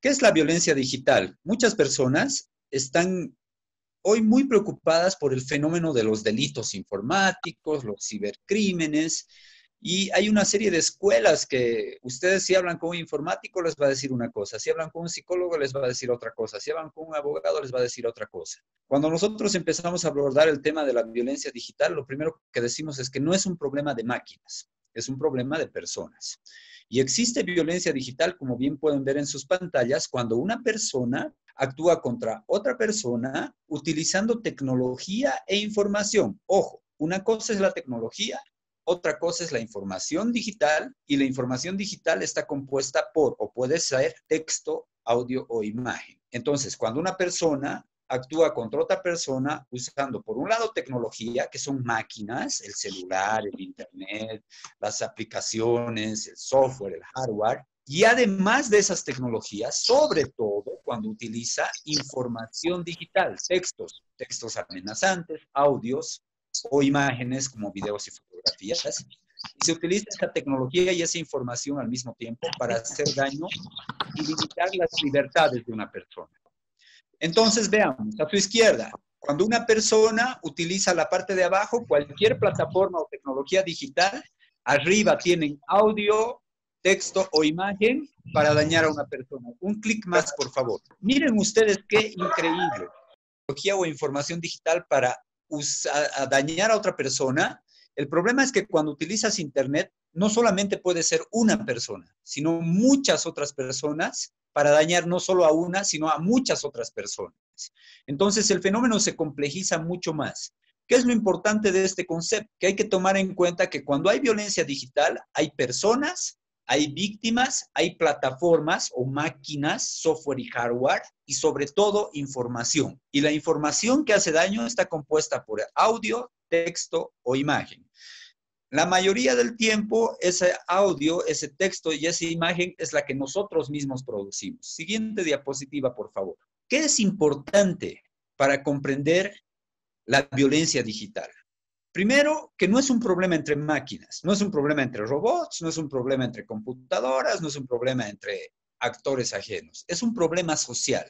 ¿Qué es la violencia digital? Muchas personas están hoy muy preocupadas por el fenómeno de los delitos informáticos, los cibercrímenes, y hay una serie de escuelas que ustedes si hablan con un informático les va a decir una cosa, si hablan con un psicólogo les va a decir otra cosa, si hablan con un abogado les va a decir otra cosa. Cuando nosotros empezamos a abordar el tema de la violencia digital, lo primero que decimos es que no es un problema de máquinas, es un problema de personas. Y existe violencia digital, como bien pueden ver en sus pantallas, cuando una persona actúa contra otra persona utilizando tecnología e información. Ojo, una cosa es la tecnología, otra cosa es la información digital, y la información digital está compuesta por, o puede ser texto, audio o imagen. Entonces, cuando una persona actúa contra otra persona usando, por un lado, tecnología, que son máquinas, el celular, el internet, las aplicaciones, el software, el hardware, y además de esas tecnologías, sobre todo cuando utiliza información digital, textos amenazantes, audios o imágenes como videos y fotografías, y se utiliza esa tecnología y esa información al mismo tiempo para hacer daño y limitar las libertades de una persona. Entonces, veamos, a su izquierda, cuando una persona utiliza la parte de abajo, cualquier plataforma o tecnología digital, arriba tienen audio, texto o imagen para dañar a una persona. Un clic más, por favor. Miren ustedes qué increíble. Tecnología o información digital para dañar a otra persona. El problema es que cuando utilizas Internet, no solamente puede ser una persona, sino muchas otras personas para dañar no solo a una, sino a muchas otras personas. Entonces, el fenómeno se complejiza mucho más. ¿Qué es lo importante de este concepto? Que hay que tomar en cuenta que cuando hay violencia digital, hay personas, hay víctimas, hay plataformas o máquinas, software y hardware, y sobre todo información. Y la información que hace daño está compuesta por audio, texto o imagen. La mayoría del tiempo, ese audio, ese texto y esa imagen es la que nosotros mismos producimos. Siguiente diapositiva, por favor. ¿Qué es importante para comprender la violencia digital? Primero, que no es un problema entre máquinas, no es un problema entre robots, no es un problema entre computadoras, no es un problema entre actores ajenos, es un problema social.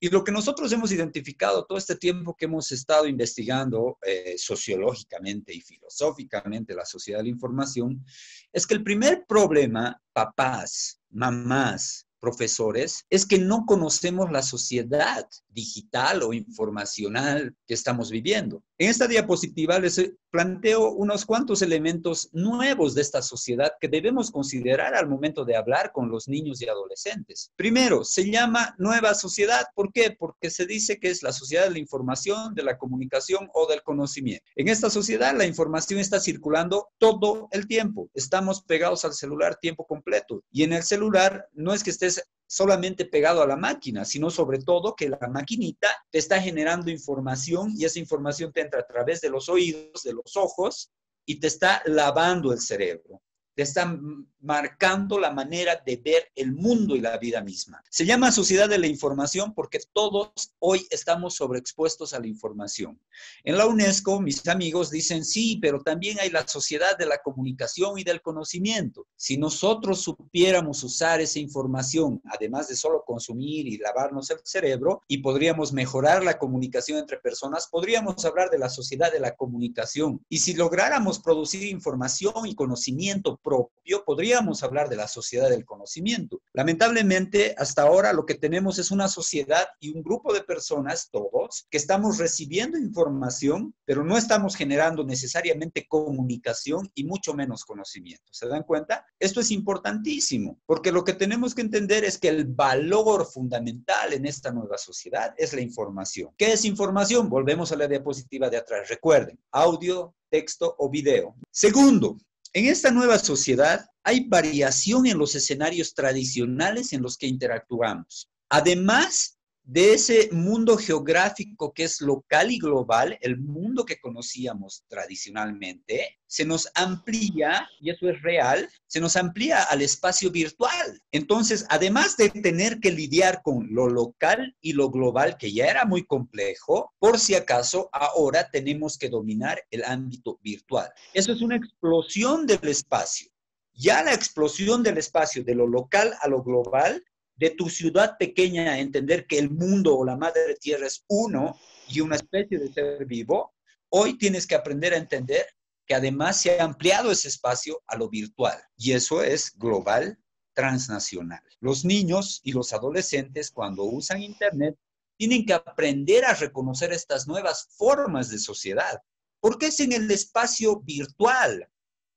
Y lo que nosotros hemos identificado todo este tiempo que hemos estado investigando sociológicamente y filosóficamente la sociedad de la información, es que el primer problema, papás, mamás, profesores, es que no conocemos la sociedad digital o informacional que estamos viviendo. En esta diapositiva les planteo unos cuantos elementos nuevos de esta sociedad que debemos considerar al momento de hablar con los niños y adolescentes. Primero, se llama nueva sociedad. ¿Por qué? Porque se dice que es la sociedad de la información, de la comunicación o del conocimiento. En esta sociedad la información está circulando todo el tiempo. Estamos pegados al celular tiempo completo. Y en el celular no es que estés solamente pegado a la máquina, sino sobre todo que la maquinita te está generando información y esa información te entra a través de los oídos, de los ojos y te está lavando el cerebro. Te está marcando la manera de ver el mundo y la vida misma. Se llama sociedad de la información porque todos hoy estamos sobreexpuestos a la información. En la UNESCO, mis amigos dicen, sí, pero también hay la sociedad de la comunicación y del conocimiento. Si nosotros supiéramos usar esa información, además de solo consumir y lavarnos el cerebro, y podríamos mejorar la comunicación entre personas, podríamos hablar de la sociedad de la comunicación. Y si lográramos producir información y conocimiento propio, podríamos hablar de la sociedad del conocimiento. Lamentablemente, hasta ahora lo que tenemos es una sociedad y un grupo de personas, todos, que estamos recibiendo información, pero no estamos generando necesariamente comunicación y mucho menos conocimiento. ¿Se dan cuenta? Esto es importantísimo, porque lo que tenemos que entender es que el valor fundamental en esta nueva sociedad es la información. ¿Qué es información? Volvemos a la diapositiva de atrás. Recuerden, audio, texto o video. Segundo, en esta nueva sociedad hay variación en los escenarios tradicionales en los que interactuamos. Además de ese mundo geográfico que es local y global, el mundo que conocíamos tradicionalmente, se nos amplía, y eso es real, se nos amplía al espacio virtual. Entonces, además de tener que lidiar con lo local y lo global, que ya era muy complejo, por si acaso, ahora tenemos que dominar el ámbito virtual. Eso es una explosión del espacio. Ya la explosión del espacio de lo local a lo global de tu ciudad pequeña a entender que el mundo o la madre tierra es uno y una especie de ser vivo, hoy tienes que aprender a entender que además se ha ampliado ese espacio a lo virtual. Y eso es global, transnacional. Los niños y los adolescentes, cuando usan Internet, tienen que aprender a reconocer estas nuevas formas de sociedad, porque es en el espacio virtual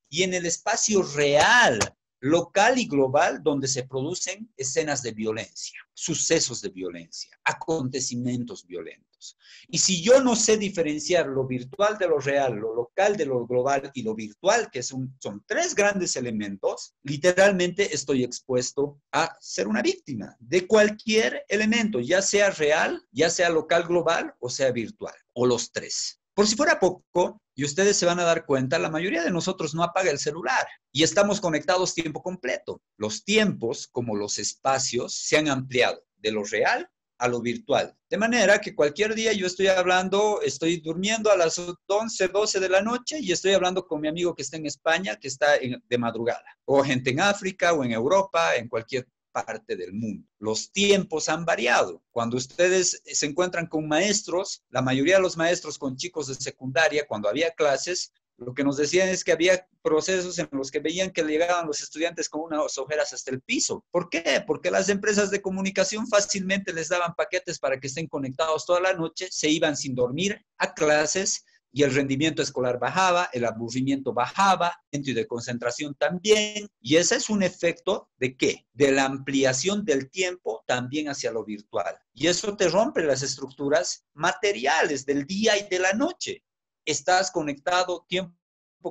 y en el espacio real, local y global, donde se producen escenas de violencia, sucesos de violencia, acontecimientos violentos. Y si yo no sé diferenciar lo virtual de lo real, lo local de lo global y lo virtual, que son tres grandes elementos, literalmente estoy expuesto a ser una víctima de cualquier elemento, ya sea real, ya sea local, global o sea virtual, o los tres. Por si fuera poco, y ustedes se van a dar cuenta, la mayoría de nosotros no apaga el celular y estamos conectados tiempo completo. Los tiempos, como los espacios, se han ampliado de lo real a lo virtual. De manera que cualquier día yo estoy durmiendo a las 11, 12 de la noche y estoy hablando con mi amigo que está en España, que está de madrugada, o gente en África o en Europa, en cualquier parte del mundo. Los tiempos han variado. Cuando ustedes se encuentran con maestros, la mayoría de los maestros con chicos de secundaria, cuando había clases, lo que nos decían es que había procesos en los que veían que llegaban los estudiantes con unas ojeras hasta el piso. ¿Por qué? Porque las empresas de comunicación fácilmente les daban paquetes para que estén conectados toda la noche, se iban sin dormir a clases y el rendimiento escolar bajaba, el aburrimiento bajaba, el de concentración también. Y ese es un efecto ¿de qué? De la ampliación del tiempo también hacia lo virtual. Y eso te rompe las estructuras materiales del día y de la noche. Estás conectado tiempo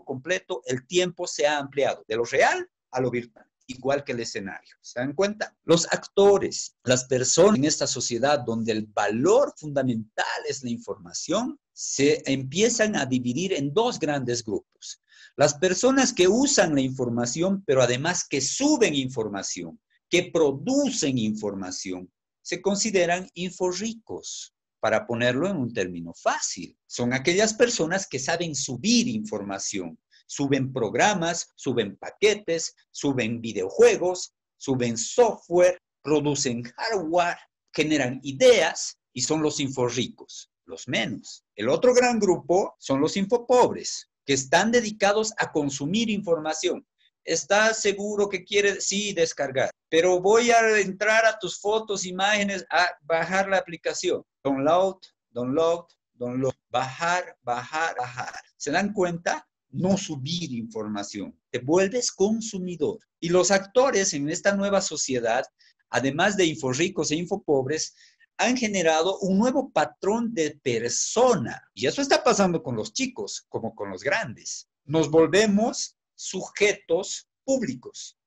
completo, el tiempo se ha ampliado de lo real a lo virtual, igual que el escenario. ¿Se dan cuenta? Los actores, las personas en esta sociedad donde el valor fundamental es la información, se empiezan a dividir en dos grandes grupos. Las personas que usan la información, pero además que suben información, que producen información, se consideran inforricos. Para ponerlo en un término fácil, son aquellas personas que saben subir información, suben programas, suben paquetes, suben videojuegos, suben software, producen hardware, generan ideas y son los inforricos, los menos. El otro gran grupo son los infopobres, que están dedicados a consumir información. ¿Estás seguro que quieres? Sí, descargar. Pero voy a entrar a tus fotos, imágenes, a bajar la aplicación. Download, download, download. Bajar, bajar, bajar. ¿Se dan cuenta? No subir información. Te vuelves consumidor. Y los actores en esta nueva sociedad, además de inforricos e infopobres, han generado un nuevo patrón de persona. Y eso está pasando con los chicos como con los grandes. Nos volvemos sujetos públicos.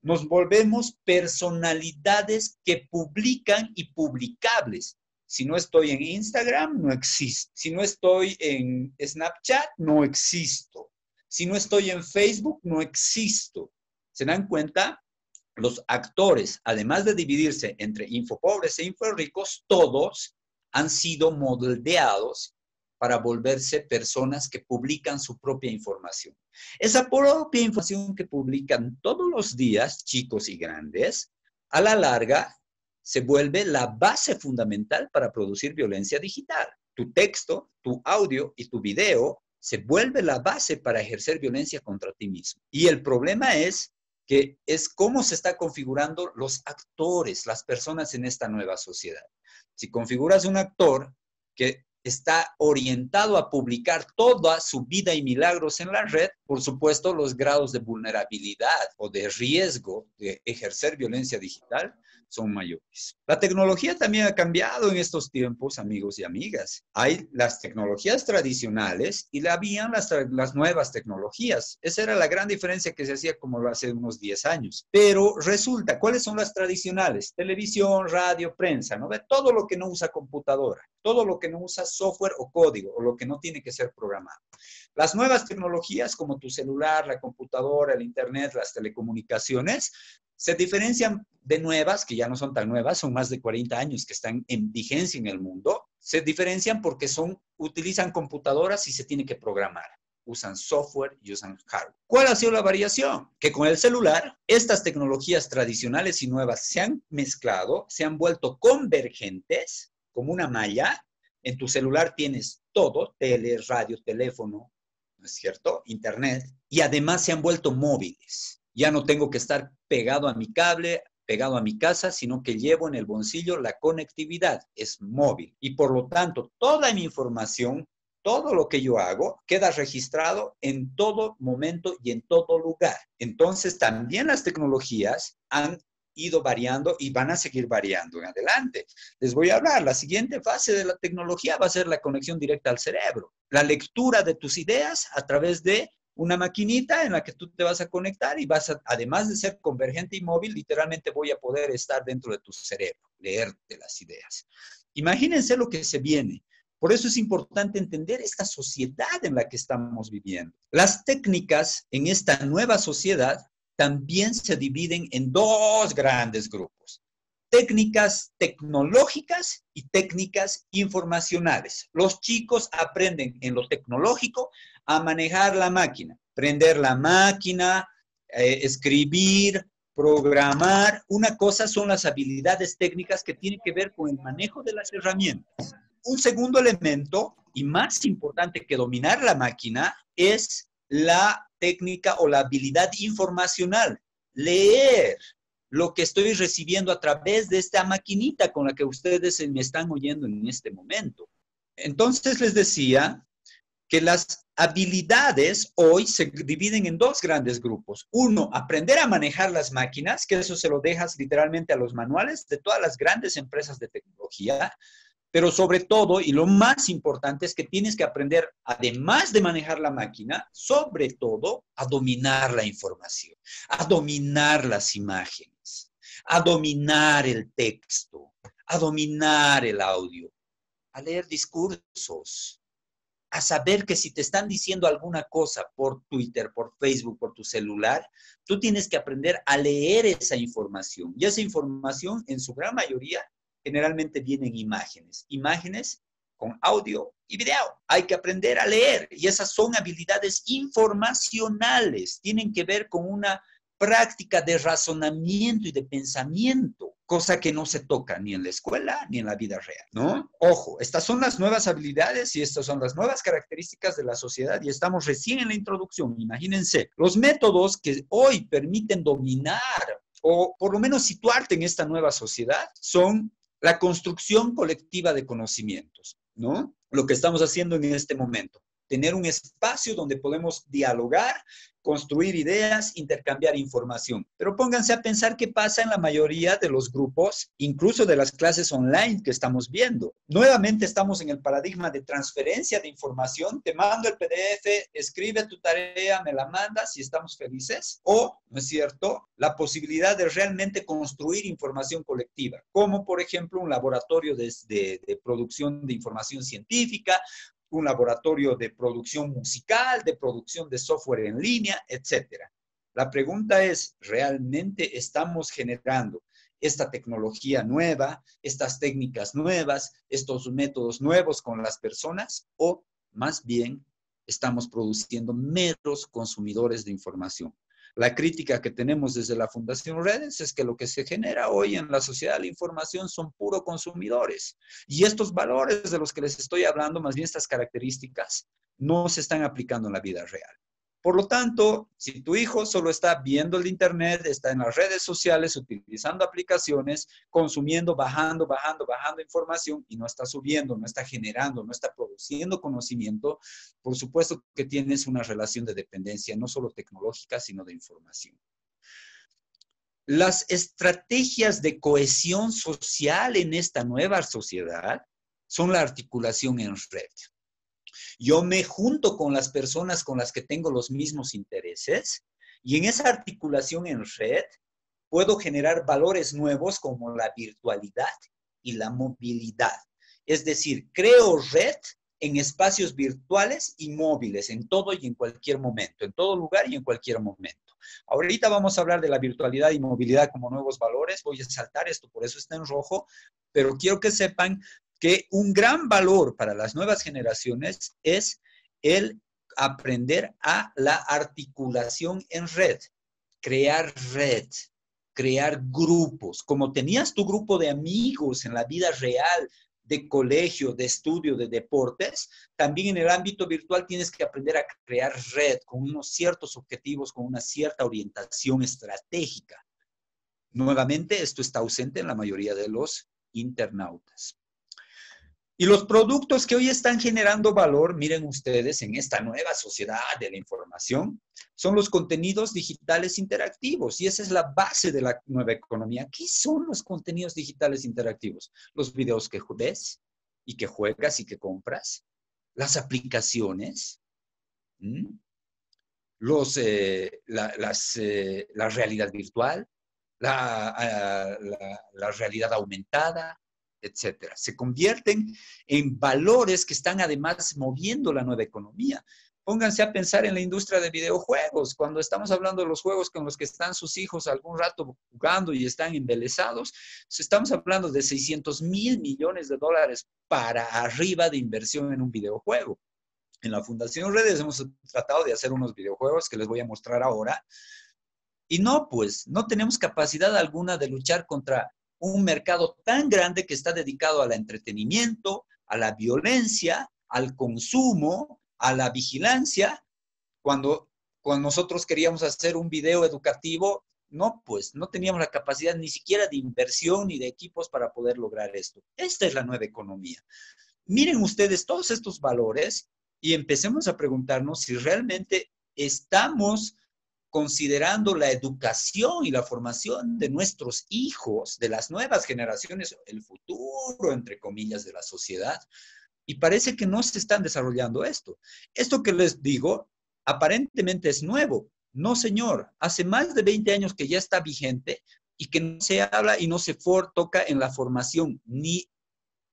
Nos volvemos personalidades que publican y publicables. Si no estoy en Instagram, no existo. Si no estoy en Snapchat, no existo. Si no estoy en Facebook, no existo. ¿Se dan cuenta? Los actores, además de dividirse entre infopobres e inforricos, todos han sido moldeados para volverse personas que publican su propia información. Esa propia información que publican todos los días, chicos y grandes, a la larga se vuelve la base fundamental para producir violencia digital. Tu texto, tu audio y tu video se vuelve la base para ejercer violencia contra ti mismo. Y el problema es que es cómo se está configurando los actores, las personas en esta nueva sociedad. Si configuras un actor que está orientado a publicar toda su vida y milagros en la red, por supuesto, los grados de vulnerabilidad o de riesgo de ejercer violencia digital son mayores. La tecnología también ha cambiado en estos tiempos, amigos y amigas. Hay las tecnologías tradicionales y habían las nuevas tecnologías. Esa era la gran diferencia que se hacía como hace unos 10 años. Pero resulta, ¿cuáles son las tradicionales? Televisión, radio, prensa, ¿no? De todo lo que no usa computadora, todo lo que no usa software o código, o lo que no tiene que ser programado. Las nuevas tecnologías como tu celular, la computadora, el internet, las telecomunicaciones, se diferencian de nuevas, que ya no son tan nuevas, son más de 40 años que están en vigencia en el mundo. Se diferencian porque utilizan computadoras y se tiene que programar. usan software y usan hardware. ¿Cuál ha sido la variación? Que con el celular, estas tecnologías tradicionales y nuevas se han mezclado, se han vuelto convergentes como una malla. En tu celular tienes todo, tele, radio, teléfono, ¿no es cierto? Internet. Y además se han vuelto móviles. Ya no tengo que estar pegado a mi cable, pegado a mi casa, sino que llevo en el bolsillo la conectividad, es móvil. Y por lo tanto, toda mi información, todo lo que yo hago, queda registrado en todo momento y en todo lugar. Entonces, también las tecnologías han ido variando y van a seguir variando en adelante. Les voy a hablar, la siguiente fase de la tecnología va a ser la conexión directa al cerebro, la lectura de tus ideas a través de una maquinita en la que tú te vas a conectar y vas a, además de ser convergente y móvil, literalmente voy a poder estar dentro de tu cerebro, leerte las ideas. Imagínense lo que se viene. Por eso es importante entender esta sociedad en la que estamos viviendo. Las técnicas en esta nueva sociedad también se dividen en dos grandes grupos. Técnicas tecnológicas y técnicas informacionales. Los chicos aprenden en lo tecnológico a manejar la máquina, prender la máquina, escribir, programar. Una cosa son las habilidades técnicas que tienen que ver con el manejo de las herramientas. Un segundo elemento, y más importante que dominar la máquina, es la técnica o la habilidad informacional. Leer lo que estoy recibiendo a través de esta maquinita con la que ustedes me están oyendo en este momento. Entonces les decía que las habilidades hoy se dividen en dos grandes grupos. Uno, aprender a manejar las máquinas, que eso se lo dejas literalmente a los manuales de todas las grandes empresas de tecnología, pero sobre todo, y lo más importante, es que tienes que aprender, además de manejar la máquina, sobre todo, a dominar la información, a dominar las imágenes, a dominar el texto, a dominar el audio, a leer discursos, a saber que si te están diciendo alguna cosa por Twitter, por Facebook, por tu celular, tú tienes que aprender a leer esa información. Y esa información, en su gran mayoría, generalmente vienen imágenes. Imágenes con audio y video. Hay que aprender a leer. Y esas son habilidades informacionales. Tienen que ver con una práctica de razonamiento y de pensamiento, cosa que no se toca ni en la escuela ni en la vida real, ¿no? Ojo, estas son las nuevas habilidades y estas son las nuevas características de la sociedad y estamos recién en la introducción. Imagínense, los métodos que hoy permiten dominar o por lo menos situarte en esta nueva sociedad son la construcción colectiva de conocimientos, ¿no? Lo que estamos haciendo en este momento. Tener un espacio donde podemos dialogar, construir ideas, intercambiar información. Pero pónganse a pensar qué pasa en la mayoría de los grupos, incluso de las clases online que estamos viendo. Nuevamente estamos en el paradigma de transferencia de información. Te mando el PDF, escribe tu tarea, me la mandas y estamos felices. O, ¿no es cierto?, la posibilidad de realmente construir información colectiva, como por ejemplo un laboratorio de producción de información científica, un laboratorio de producción musical, de producción de software en línea, etcétera. La pregunta es, ¿realmente estamos generando esta tecnología nueva, estas técnicas nuevas, estos métodos nuevos con las personas? ¿O más bien estamos produciendo meros consumidores de información? La crítica que tenemos desde la Fundación Redes es que lo que se genera hoy en la sociedad de la información son puro consumidores. Y estos valores de los que les estoy hablando, más bien estas características, no se están aplicando en la vida real. Por lo tanto, si tu hijo solo está viendo el internet, está en las redes sociales, utilizando aplicaciones, consumiendo, bajando información y no está subiendo, no está generando, no está produciendo conocimiento, por supuesto que tienes una relación de dependencia, no solo tecnológica, sino de información. Las estrategias de cohesión social en esta nueva sociedad son la articulación en red. Yo me junto con las personas con las que tengo los mismos intereses y en esa articulación en red puedo generar valores nuevos como la virtualidad y la movilidad. Es decir, creo red en espacios virtuales y móviles, en todo y en cualquier momento, en todo lugar y en cualquier momento. Ahorita vamos a hablar de la virtualidad y movilidad como nuevos valores. Voy a saltar esto, por eso está en rojo, pero quiero que sepan que un gran valor para las nuevas generaciones es el aprender a la articulación en red, crear grupos. Como tenías tu grupo de amigos en la vida real, de colegio, de estudio, de deportes, también en el ámbito virtual tienes que aprender a crear red con unos ciertos objetivos, con una cierta orientación estratégica. Nuevamente, esto está ausente en la mayoría de los internautas. Y los productos que hoy están generando valor, miren ustedes, en esta nueva sociedad de la información, son los contenidos digitales interactivos. Y esa es la base de la nueva economía. ¿Qué son los contenidos digitales interactivos? Los videos que ves y que juegas y que compras, las aplicaciones, la realidad virtual, la realidad aumentada, etcétera. Se convierten en valores que están además moviendo la nueva economía. Pónganse a pensar en la industria de videojuegos. Cuando estamos hablando de los juegos con los que están sus hijos algún rato jugando y están embelesados, estamos hablando de 600,000 millones de dólares para arriba de inversión en un videojuego. En la Fundación Redes hemos tratado de hacer unos videojuegos que les voy a mostrar ahora. Y no, pues, no tenemos capacidad alguna de luchar contra un mercado tan grande que está dedicado al entretenimiento, a la violencia, al consumo, a la vigilancia. Cuando nosotros queríamos hacer un video educativo, no, pues, no teníamos la capacidad ni siquiera de inversión ni de equipos para poder lograr esto. Esta es la nueva economía. Miren ustedes todos estos valores y empecemos a preguntarnos si realmente estamos considerando la educación y la formación de nuestros hijos, de las nuevas generaciones, el futuro, entre comillas, de la sociedad. Y parece que no se están desarrollando esto. Esto que les digo, aparentemente es nuevo. No, señor. Hace más de 20 años que ya está vigente y que no se habla y no se toca en la formación ni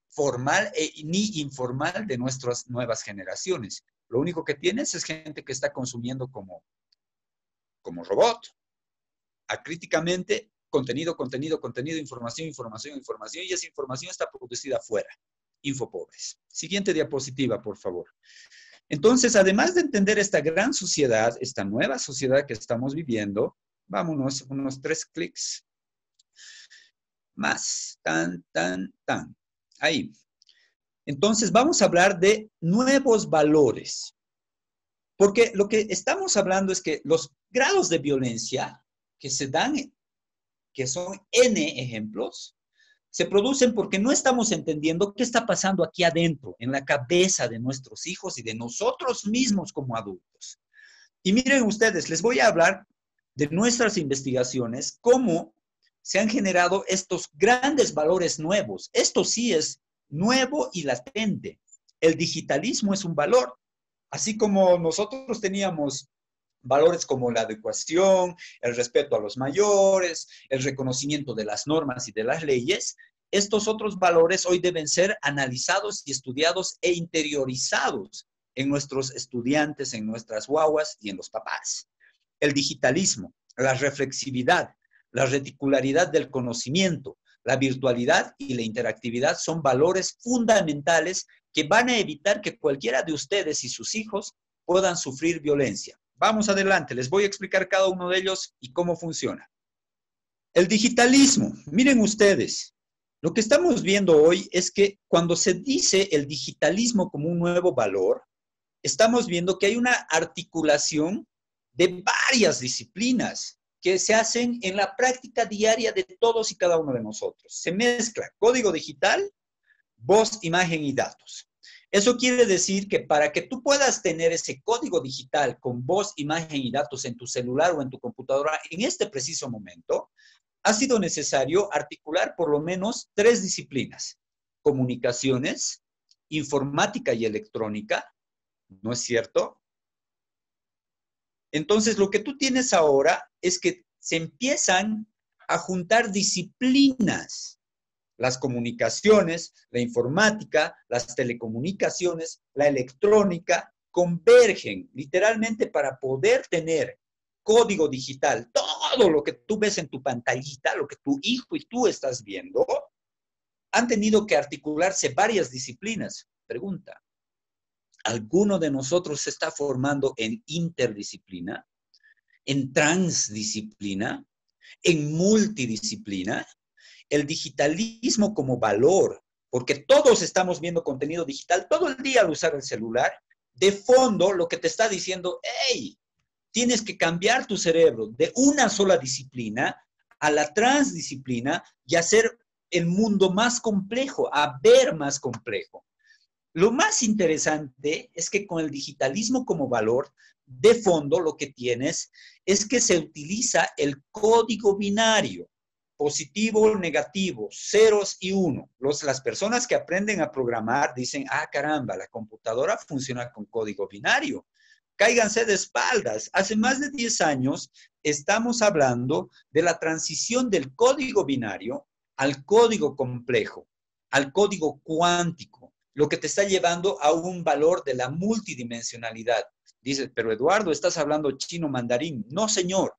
formal ni informal de nuestras nuevas generaciones. Lo único que tienes es gente que está consumiendo como robot, acríticamente, contenido, información, y esa información está producida afuera. Infopobres. Siguiente diapositiva, por favor. Entonces, además de entender esta gran sociedad, esta nueva sociedad que estamos viviendo, vámonos, unos 3 clics más. Ahí. Entonces, vamos a hablar de nuevos valores. Porque lo que estamos hablando es que los grados de violencia que se dan, que son N ejemplos, se producen porque no estamos entendiendo qué está pasando aquí adentro, en la cabeza de nuestros hijos y de nosotros mismos como adultos. Y miren ustedes, les voy a hablar de nuestras investigaciones, cómo se han generado estos grandes valores nuevos. Esto sí es nuevo y latente. El digitalismo es un valor. Así como nosotros teníamos valores como la adecuación, el respeto a los mayores, el reconocimiento de las normas y de las leyes, estos otros valores hoy deben ser analizados y estudiados e interiorizados en nuestros estudiantes, en nuestras guaguas y en los papás. El digitalismo, la reflexividad, la reticularidad del conocimiento, la virtualidad y la interactividad son valores fundamentales que van a evitar que cualquiera de ustedes y sus hijos puedan sufrir violencia. Vamos adelante, les voy a explicar cada uno de ellos y cómo funciona. El digitalismo, miren ustedes, lo que estamos viendo hoy es que cuando se dice el digitalismo como un nuevo valor, estamos viendo que hay una articulación de varias disciplinas que se hacen en la práctica diaria de todos y cada uno de nosotros. Se mezcla código digital, voz, imagen y datos. Eso quiere decir que para que tú puedas tener ese código digital con voz, imagen y datos en tu celular o en tu computadora en este preciso momento, ha sido necesario articular por lo menos 3 disciplinas: comunicaciones, informática y electrónica, ¿no es cierto? Entonces, lo que tú tienes ahora es que se empiezan a juntar disciplinas. Las comunicaciones, la informática, las telecomunicaciones, la electrónica, convergen literalmente para poder tener código digital. Todo lo que tú ves en tu pantallita, lo que tu hijo y tú estás viendo, han tenido que articularse varias disciplinas. Pregunta, ¿Alguno de nosotros se está formando en interdisciplina, en transdisciplina, en multidisciplina? El digitalismo como valor, porque todos estamos viendo contenido digital todo el día al usar el celular, de fondo lo que te está diciendo, hey, tienes que cambiar tu cerebro de una sola disciplina a la transdisciplina y hacer el mundo más complejo, a ver más complejo. Lo más interesante es que con el digitalismo como valor, de fondo lo que tienes es que se utiliza el código binario, positivo, negativo, ceros y uno. Las personas que aprenden a programar dicen, ah, caramba, la computadora funciona con código binario. Cáiganse de espaldas. Hace más de 10 años estamos hablando de la transición del código binario al código complejo, al código cuántico, lo que te está llevando a un valor de la multidimensionalidad. Dices, pero Eduardo, ¿estás hablando chino mandarín? No, señor.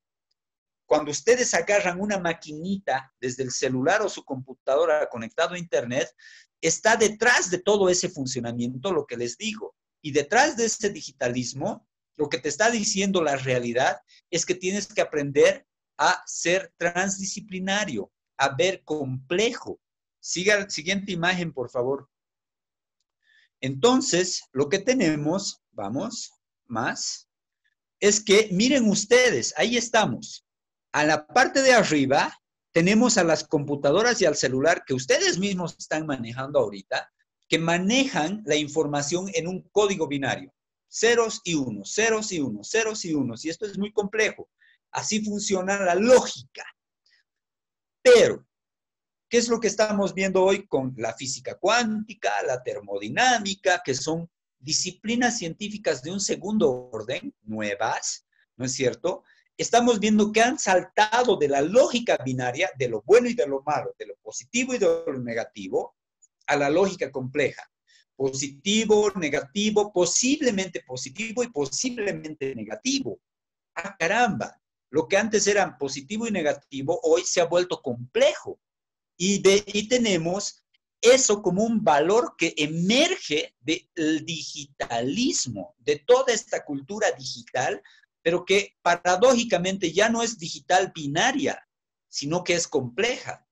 Cuando ustedes agarran una maquinita desde el celular o su computadora conectado a Internet, está detrás de todo ese funcionamiento lo que les digo. Y detrás de ese digitalismo, lo que te está diciendo la realidad es que tienes que aprender a ser transdisciplinario, a ver complejo. Siga, siguiente imagen, por favor. Entonces, lo que tenemos, vamos, más, es que miren ustedes, ahí estamos. A la parte de arriba tenemos a las computadoras y al celular que ustedes mismos están manejando ahorita, que manejan la información en un código binario. Ceros y unos, ceros y unos, ceros y unos. Y esto es muy complejo. Así funciona la lógica. Pero, ¿qué es lo que estamos viendo hoy con la física cuántica, la termodinámica, que son disciplinas científicas de un segundo orden, nuevas, ¿no es cierto? Estamos viendo que han saltado de la lógica binaria, de lo bueno y de lo malo, de lo positivo y de lo negativo, a la lógica compleja. Positivo, negativo, posiblemente positivo y posiblemente negativo. ¡Ah, caramba! Lo que antes era positivo y negativo, hoy se ha vuelto complejo. Y tenemos eso como un valor que emerge del digitalismo, de toda esta cultura digital, pero que paradójicamente ya no es digital binaria, sino que es compleja.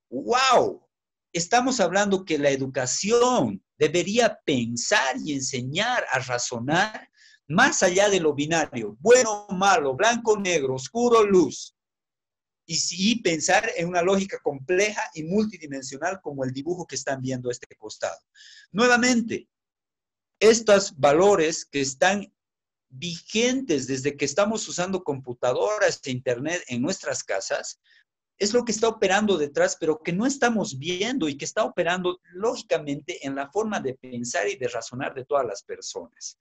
¡Wow! Estamos hablando que la educación debería pensar y enseñar a razonar más allá de lo binario, bueno, malo, blanco, negro, oscuro, luz. Y sí pensar en una lógica compleja y multidimensional como el dibujo que están viendo a este costado. Nuevamente, estos valores que están vigentes desde que estamos usando computadoras e internet en nuestras casas, es lo que está operando detrás, pero que no estamos viendo y que está operando lógicamente en la forma de pensar y de razonar de todas las personas.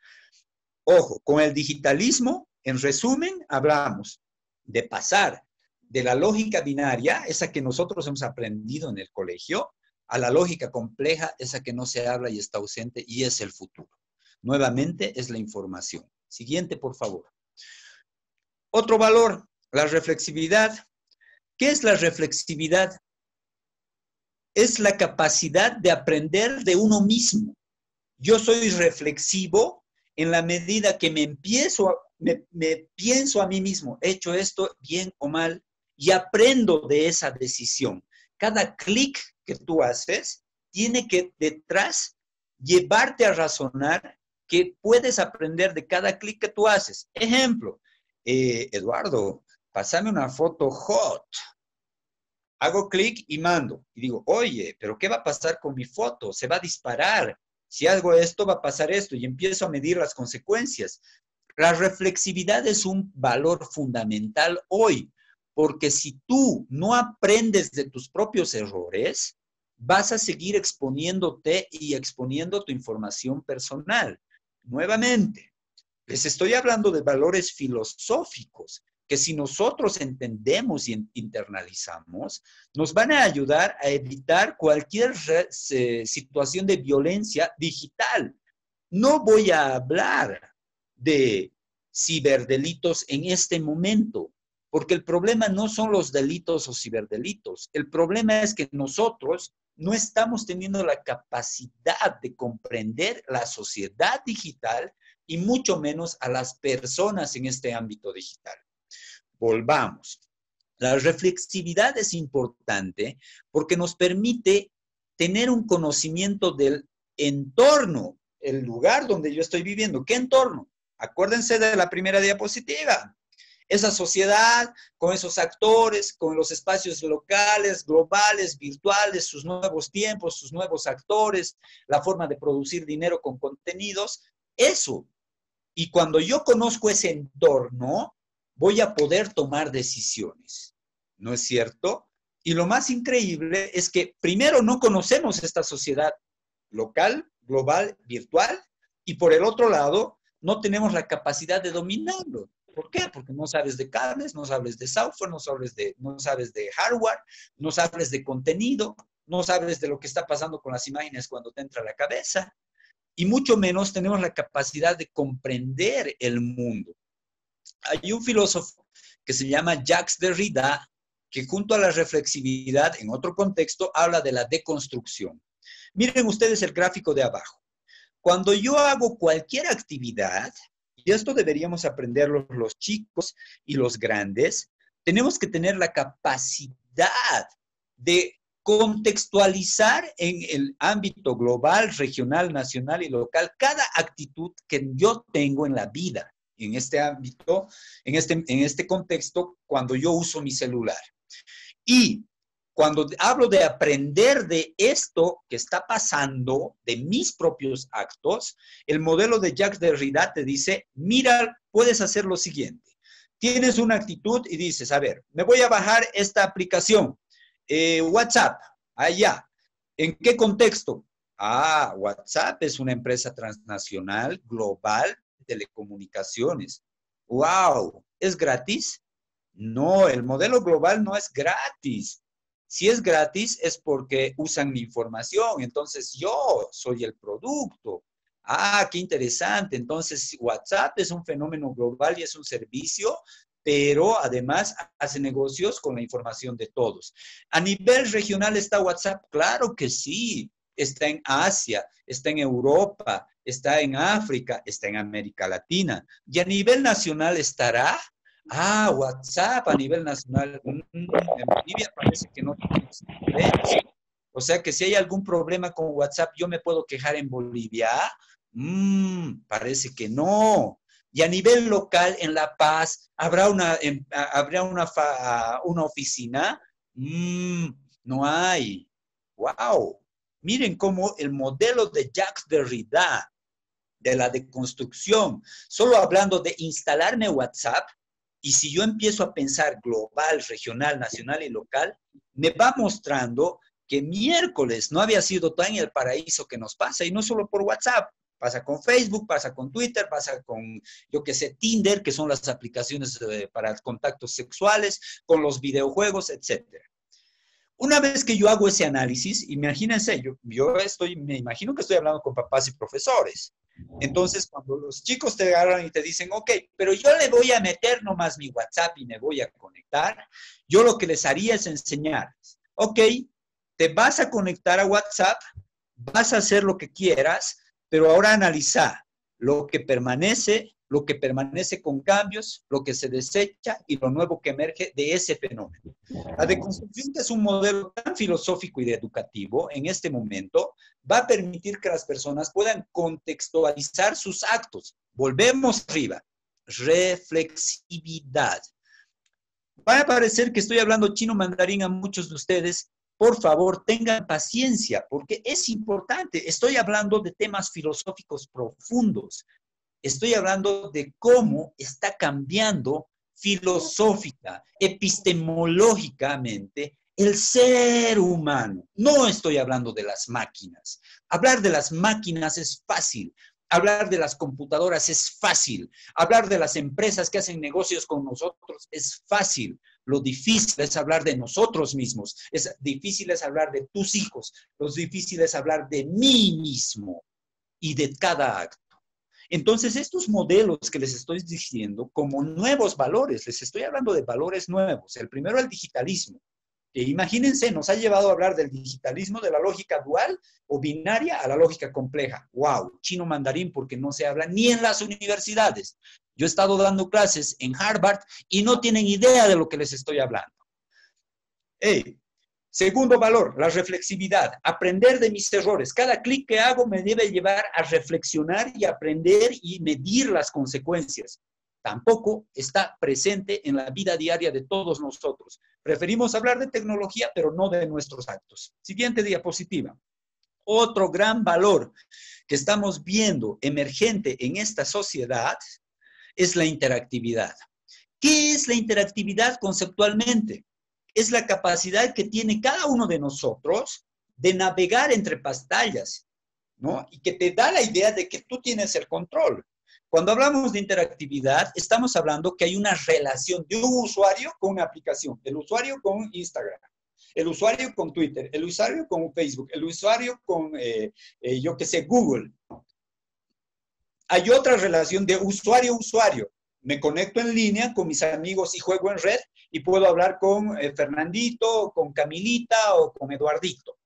Ojo, con el digitalismo, en resumen, hablamos de pasar de la lógica binaria, esa que nosotros hemos aprendido en el colegio, a la lógica compleja, esa que no se habla y está ausente y es el futuro. Nuevamente es la información. Siguiente, por favor. Otro valor, la reflexividad. ¿Qué es la reflexividad? Es la capacidad de aprender de uno mismo. Yo soy reflexivo en la medida que me pienso a mí mismo, he hecho esto bien o mal, y aprendo de esa decisión. Cada clic que tú haces tiene que detrás llevarte a razonar que puedes aprender de cada clic que tú haces. Ejemplo, Eduardo, pásame una foto hot. Hago clic y mando. Y digo, oye, pero ¿qué va a pasar con mi foto? Se va a disparar. Si hago esto, va a pasar esto. Y empiezo a medir las consecuencias. La reflexividad es un valor fundamental hoy, porque si tú no aprendes de tus propios errores, vas a seguir exponiéndote y exponiendo tu información personal. Nuevamente, les estoy hablando de valores filosóficos que si nosotros entendemos y internalizamos, nos van a ayudar a evitar cualquier situación de violencia digital. No voy a hablar de ciberdelitos en este momento, porque el problema no son los delitos o ciberdelitos. El problema es que nosotros no estamos teniendo la capacidad de comprender la sociedad digital y mucho menos a las personas en este ámbito digital. Volvamos. La reflexividad es importante porque nos permite tener un conocimiento del entorno, el lugar donde yo estoy viviendo. ¿Qué entorno? Acuérdense de la primera diapositiva. Esa sociedad, con esos actores, con los espacios locales, globales, virtuales, sus nuevos tiempos, sus nuevos actores, la forma de producir dinero con contenidos, eso. Y cuando yo conozco ese entorno, voy a poder tomar decisiones, ¿no es cierto? Y lo más increíble es que primero no conocemos esta sociedad local, global, virtual, y por el otro lado, no tenemos la capacidad de dominarlo. ¿Por qué? Porque no sabes de cables, no sabes de software, no sabes de hardware, no sabes de contenido, no sabes de lo que está pasando con las imágenes cuando te entra a la cabeza, y mucho menos tenemos la capacidad de comprender el mundo. Hay un filósofo que se llama Jacques Derrida, que junto a la reflexividad, en otro contexto, habla de la deconstrucción. Miren ustedes el gráfico de abajo. Cuando yo hago cualquier actividad, y esto deberíamos aprenderlo los chicos y los grandes, tenemos que tener la capacidad de contextualizar en el ámbito global, regional, nacional y local cada actitud que yo tengo en la vida, en este ámbito, en este contexto, cuando yo uso mi celular. Y cuando hablo de aprender de esto que está pasando, de mis propios actos, el modelo de Jacques Derrida te dice, mira, puedes hacer lo siguiente. Tienes una actitud y dices, a ver, me voy a bajar esta aplicación, WhatsApp, allá. ¿En qué contexto? Ah, WhatsApp es una empresa transnacional, global, de telecomunicaciones. ¡Wow! ¿Es gratis? No, el modelo global no es gratis. Si es gratis es porque usan mi información, entonces yo soy el producto. Ah, qué interesante. Entonces, WhatsApp es un fenómeno global y es un servicio, pero además hace negocios con la información de todos. A nivel regional está WhatsApp, claro que sí. Está en Asia, está en Europa, está en África, está en América Latina. Y a nivel nacional estará. Ah, WhatsApp a nivel nacional. En Bolivia parece que no tenemos incidencia. O sea que si hay algún problema con WhatsApp, ¿yo me puedo quejar en Bolivia? Parece que no. Y a nivel local, en La Paz, ¿habrá una oficina? No hay. ¡Wow! Miren cómo el modelo de Jacques Derrida, de la deconstrucción, solo hablando de instalarme WhatsApp, y si yo empiezo a pensar global, regional, nacional y local, me va mostrando que miércoles no había sido tan el paraíso que nos pasa, y no solo por WhatsApp, pasa con Facebook, pasa con Twitter, pasa con, yo qué sé, Tinder, que son las aplicaciones para contactos sexuales, con los videojuegos, etcétera. Una vez que yo hago ese análisis, imagínense, me imagino que estoy hablando con papás y profesores. Entonces, cuando los chicos te agarran y te dicen, ok, pero yo le voy a meter nomás mi WhatsApp y me voy a conectar, yo lo que les haría es enseñarles, ok, te vas a conectar a WhatsApp, vas a hacer lo que quieras, pero ahora analiza lo que permanece con cambios, lo que se desecha y lo nuevo que emerge de ese fenómeno. La deconstrucción, que es un modelo tan filosófico y educativo en este momento, va a permitir que las personas puedan contextualizar sus actos. Volvemos arriba. Reflexividad. Va a parecer que estoy hablando chino mandarín a muchos de ustedes. Por favor, tengan paciencia, porque es importante. Estoy hablando de temas filosóficos profundos. Estoy hablando de cómo está cambiando filosófica, epistemológicamente el ser humano. No estoy hablando de las máquinas. Hablar de las máquinas es fácil. Hablar de las computadoras es fácil. Hablar de las empresas que hacen negocios con nosotros es fácil. Lo difícil es hablar de nosotros mismos. Es difícil es hablar de tus hijos. Lo difícil es hablar de mí mismo y de cada acto. Entonces, estos modelos que les estoy diciendo como nuevos valores, les estoy hablando de valores nuevos. El primero, el digitalismo. Imagínense, nos ha llevado a hablar del digitalismo, de la lógica dual o binaria a la lógica compleja. ¡Wow! Chino mandarín porque no se habla ni en las universidades. Yo he estado dando clases en Harvard y no tienen idea de lo que les estoy hablando. Hey, segundo valor, la reflexividad. Aprender de mis errores. Cada clic que hago me debe llevar a reflexionar y aprender y medir las consecuencias. Tampoco está presente en la vida diaria de todos nosotros. Preferimos hablar de tecnología, pero no de nuestros actos. Siguiente diapositiva. Otro gran valor que estamos viendo emergente en esta sociedad es la interactividad. ¿Qué es la interactividad conceptualmente? Es la capacidad que tiene cada uno de nosotros de navegar entre pantallas, ¿no? Y que te da la idea de que tú tienes el control. Cuando hablamos de interactividad, estamos hablando que hay una relación de un usuario con una aplicación, el usuario con Instagram, el usuario con Twitter, el usuario con Facebook, el usuario con, yo qué sé, Google. Hay otra relación de usuario-usuario. Me conecto en línea con mis amigos y juego en red y puedo hablar con Fernandito, con Camilita o con Eduardito,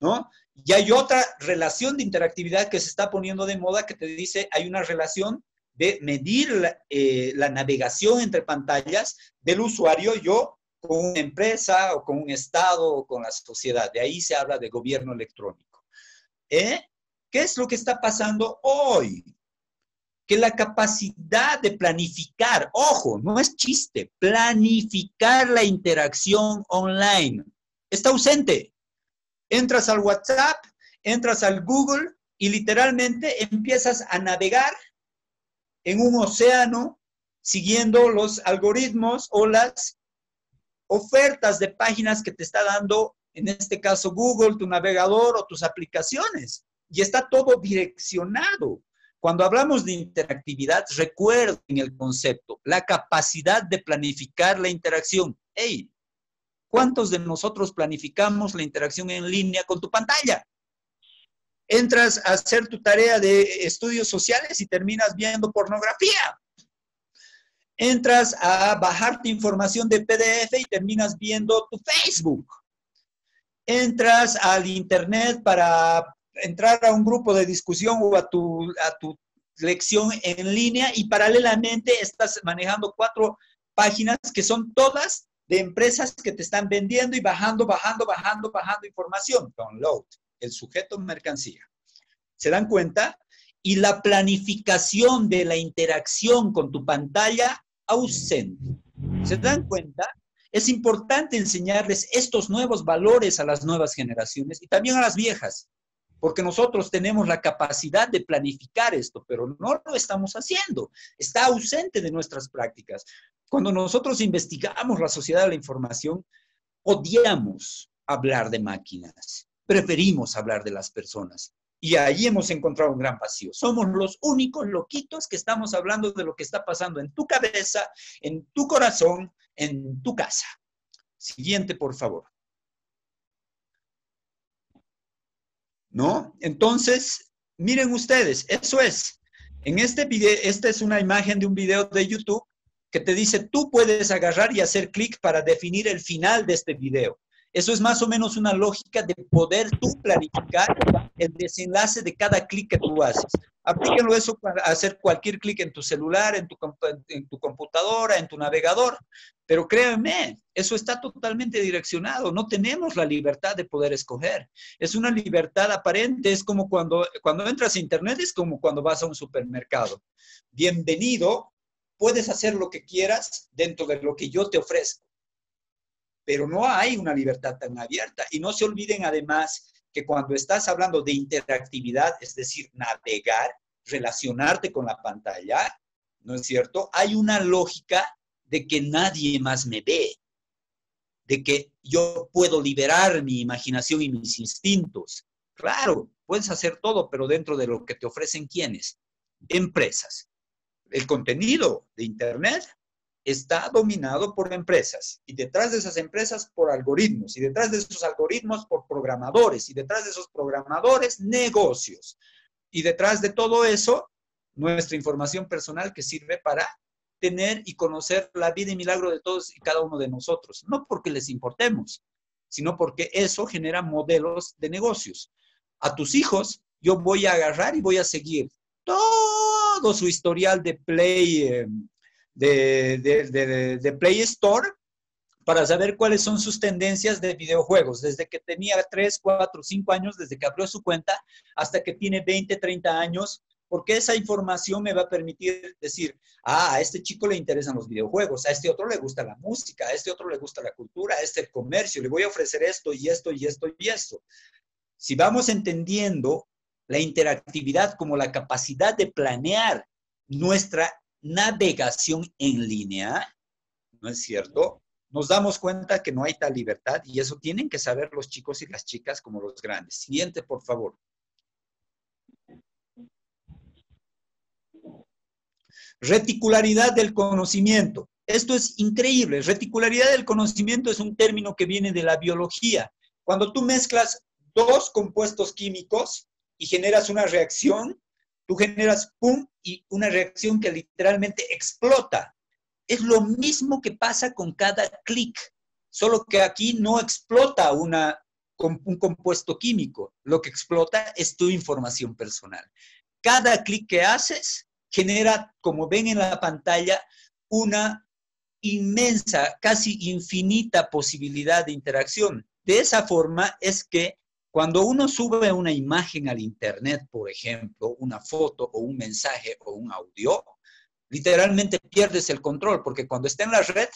¿no? Y hay otra relación de interactividad que se está poniendo de moda que te dice, hay una relación de medir la navegación entre pantallas del usuario, yo, con una empresa o con un estado o con la sociedad. De ahí se habla de gobierno electrónico. ¿Qué es lo que está pasando hoy? Que la capacidad de planificar, ojo, no es chiste, planificar la interacción online está ausente. Entras al WhatsApp, entras al Google y literalmente empiezas a navegar en un océano siguiendo los algoritmos o las ofertas de páginas que te está dando, en este caso Google, tu navegador o tus aplicaciones. Y está todo direccionado. Cuando hablamos de interactividad, recuerden el concepto, la capacidad de planificar la interacción. Hey, ¿cuántos de nosotros planificamos la interacción en línea con tu pantalla? Entras a hacer tu tarea de estudios sociales y terminas viendo pornografía. Entras a bajarte información de PDF y terminas viendo tu Facebook. Entras al internet para entrar a un grupo de discusión o a tu lección en línea y paralelamente estás manejando 4 páginas que son todas de empresas que te están vendiendo y bajando información. Download, el sujeto mercancía. ¿Se dan cuenta? Y la planificación de la interacción con tu pantalla ausente. ¿Se dan cuenta? Es importante enseñarles estos nuevos valores a las nuevas generaciones y también a las viejas, porque nosotros tenemos la capacidad de planificar esto, pero no lo estamos haciendo. Está ausente de nuestras prácticas. Cuando nosotros investigamos la sociedad de la información, odiamos hablar de máquinas, preferimos hablar de las personas. Y ahí hemos encontrado un gran vacío. Somos los únicos loquitos que estamos hablando de lo que está pasando en tu cabeza, en tu corazón, en tu casa. Siguiente, por favor. ¿No? Entonces, miren ustedes, eso es. En este video, esta es una imagen de un video de YouTube que te dice, tú puedes agarrar y hacer clic para definir el final de este video. Eso es más o menos una lógica de poder tú planificar el desenlace de cada clic que tú haces. Aplíquenlo eso para hacer cualquier clic en tu celular, en tu computadora, en tu navegador. Pero créanme, eso está totalmente direccionado. No tenemos la libertad de poder escoger. Es una libertad aparente. Es como cuando entras a internet, es como cuando vas a un supermercado. Bienvenido, puedes hacer lo que quieras dentro de lo que yo te ofrezco. Pero no hay una libertad tan abierta. Y no se olviden además que cuando estás hablando de interactividad, es decir, navegar, relacionarte con la pantalla, ¿no es cierto? Hay una lógica de que nadie más me ve, de que yo puedo liberar mi imaginación y mis instintos. Claro, puedes hacer todo, pero dentro de lo que te ofrecen, ¿quiénes? Empresas. El contenido de Internet está dominado por empresas y detrás de esas empresas por algoritmos y detrás de esos algoritmos por programadores y detrás de esos programadores negocios y detrás de todo eso nuestra información personal que sirve para tener y conocer la vida y milagro de todos y cada uno de nosotros. No porque les importemos, sino porque eso genera modelos de negocios. A tus hijos yo voy a agarrar y voy a seguir todo su historial de Play, de Play Store para saber cuáles son sus tendencias de videojuegos, desde que tenía 3, 4, 5 años, desde que abrió su cuenta, hasta que tiene 20, 30 años, porque esa información me va a permitir decir, a este chico le interesan los videojuegos, a este otro le gusta la música, a este otro le gusta la cultura, a este el comercio, le voy a ofrecer esto y esto y esto y esto. Si vamos entendiendo la interactividad como la capacidad de planear nuestra navegación en línea, ¿no es cierto? Nos damos cuenta que no hay tal libertad y eso tienen que saber los chicos y las chicas como los grandes. Siguiente, por favor. Reticularidad del conocimiento. Esto es increíble. Reticularidad del conocimiento es un término que viene de la biología. Cuando tú mezclas dos compuestos químicos y generas una reacción, tú generas ¡pum! Y una reacción que literalmente explota. Es lo mismo que pasa con cada clic, solo que aquí no explota un compuesto químico. Lo que explota es tu información personal. Cada clic que haces genera, como ven en la pantalla, una inmensa, casi infinita posibilidad de interacción. De esa forma es que cuando uno sube una imagen al internet, por ejemplo, una foto o un mensaje o un audio, literalmente pierdes el control, porque cuando está en la red,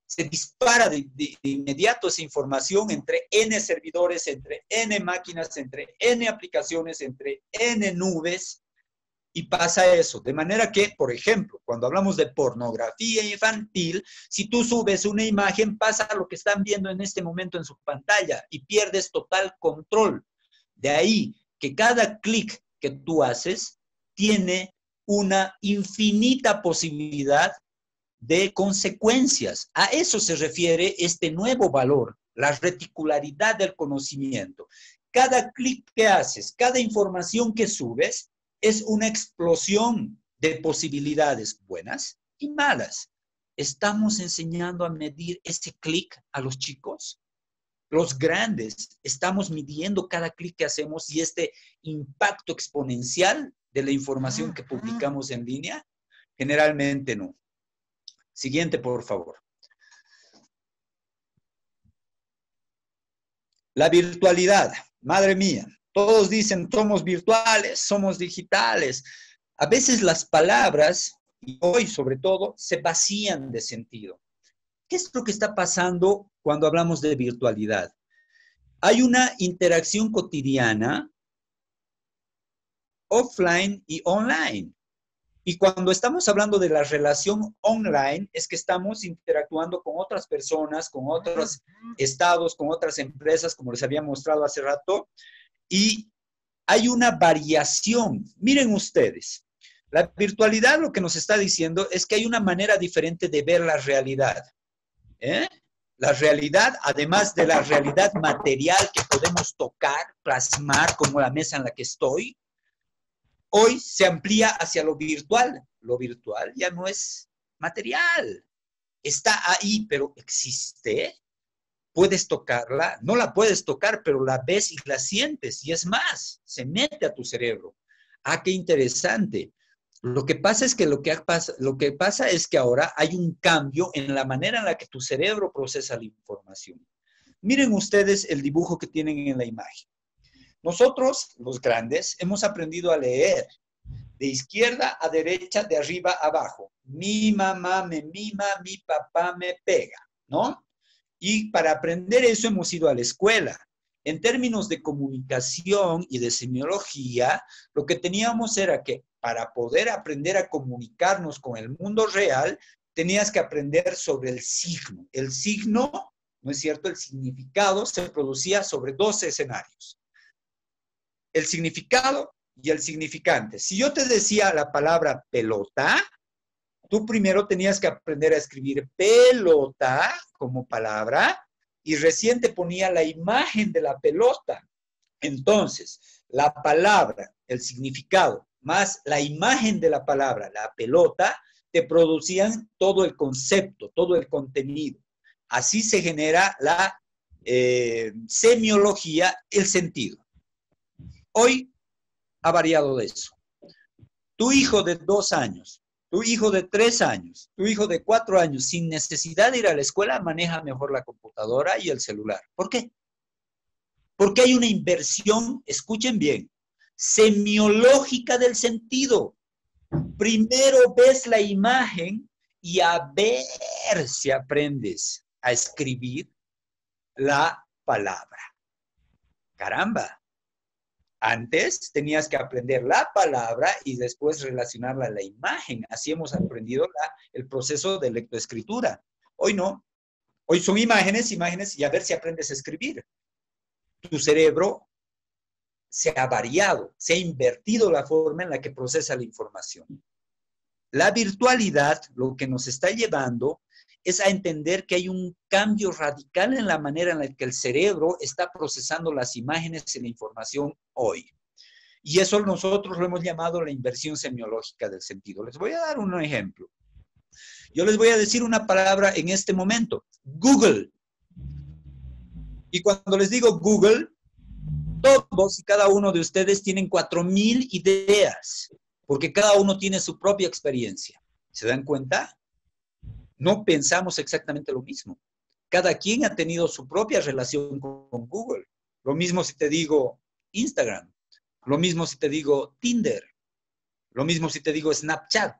se dispara de inmediato esa información entre N servidores, entre N máquinas, entre N aplicaciones, entre N nubes, y pasa eso. De manera que, por ejemplo, cuando hablamos de pornografía infantil, si tú subes una imagen, pasa lo que están viendo en este momento en su pantalla y pierdes total control. De ahí que cada clic que tú haces tiene una infinita posibilidad de consecuencias. A eso se refiere este nuevo valor, la reticularidad del conocimiento. Cada clic que haces, cada información que subes, es una explosión de posibilidades buenas y malas. ¿Estamos enseñando a medir ese clic a los chicos? Los grandes, ¿estamos midiendo cada clic que hacemos y este impacto exponencial de la información que publicamos en línea? Generalmente no. Siguiente, por favor. La virtualidad, madre mía. Todos dicen, somos virtuales, somos digitales. A veces las palabras, y hoy sobre todo, se vacían de sentido. ¿Qué es lo que está pasando cuando hablamos de virtualidad? Hay una interacción cotidiana, offline y online. Y cuando estamos hablando de la relación online, es que estamos interactuando con otras personas, con otros estados, con otras empresas, como les había mostrado hace rato, y hay una variación. Miren ustedes, la virtualidad lo que nos está diciendo es que hay una manera diferente de ver la realidad. La realidad, además de la realidad material que podemos tocar, plasmar, como la mesa en la que estoy, hoy se amplía hacia lo virtual. Lo virtual ya no es material. Está ahí, pero existe. Puedes tocarla, no la puedes tocar, pero la ves y la sientes. Y es más, se mete a tu cerebro. Ah, qué interesante. Lo que pasa es que es que ahora hay un cambio en la manera en la que tu cerebro procesa la información. Miren ustedes el dibujo que tienen en la imagen. Nosotros, los grandes, hemos aprendido a leer de izquierda a derecha, de arriba a abajo. Mi mamá me mima, mi papá me pega, ¿no? Y para aprender eso hemos ido a la escuela. En términos de comunicación y de semiología, lo que teníamos era que para poder aprender a comunicarnos con el mundo real, tenías que aprender sobre el signo. El signo, ¿no es cierto? El significado se producía sobre dos escenarios. El significado y el significante. Si yo te decía la palabra pelota, tú primero tenías que aprender a escribir pelota como palabra y recién te ponía la imagen de la pelota. Entonces, la palabra, el significado más la imagen de la palabra, la pelota, te producían todo el concepto, todo el contenido. Así se genera la semiología, el sentido. Hoy ha variado de eso. Tu hijo de 2 años, tu hijo de 3 años, tu hijo de 4 años, sin necesidad de ir a la escuela, maneja mejor la computadora y el celular. ¿Por qué? Porque hay una inversión, escuchen bien, semiológica del sentido. Primero ves la imagen y a ver si aprendes a escribir la palabra. Caramba. Antes tenías que aprender la palabra y después relacionarla a la imagen. Así hemos aprendido el proceso de lectoescritura. Hoy no. Hoy son imágenes, imágenes, y a ver si aprendes a escribir. Tu cerebro se ha variado, se ha invertido la forma en la que procesa la información. La virtualidad lo que nos está llevando es a entender que hay un cambio radical en la manera en la que el cerebro está procesando las imágenes y la información hoy. Y eso nosotros lo hemos llamado la inversión semiológica del sentido. Les voy a dar un ejemplo. Yo les voy a decir una palabra en este momento, Google. Y cuando les digo Google, todos y cada uno de ustedes tienen 4,000 ideas, porque cada uno tiene su propia experiencia. ¿Se dan cuenta? No pensamos exactamente lo mismo. Cada quien ha tenido su propia relación con Google. Lo mismo si te digo Instagram. Lo mismo si te digo Tinder. Lo mismo si te digo Snapchat.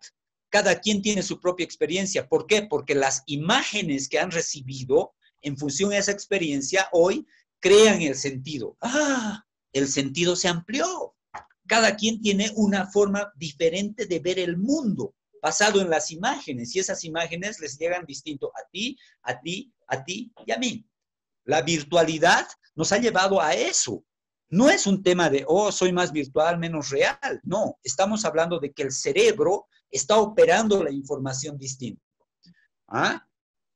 Cada quien tiene su propia experiencia. ¿Por qué? Porque las imágenes que han recibido en función de esa experiencia hoy crean el sentido. ¡Ah! El sentido se amplió. Cada quien tiene una forma diferente de ver el mundo, basado en las imágenes, y esas imágenes les llegan distinto a ti, a ti, a ti y a mí. La virtualidad nos ha llevado a eso. No es un tema de, oh, soy más virtual, menos real. No, estamos hablando de que el cerebro está operando la información distinta. ¿Ah?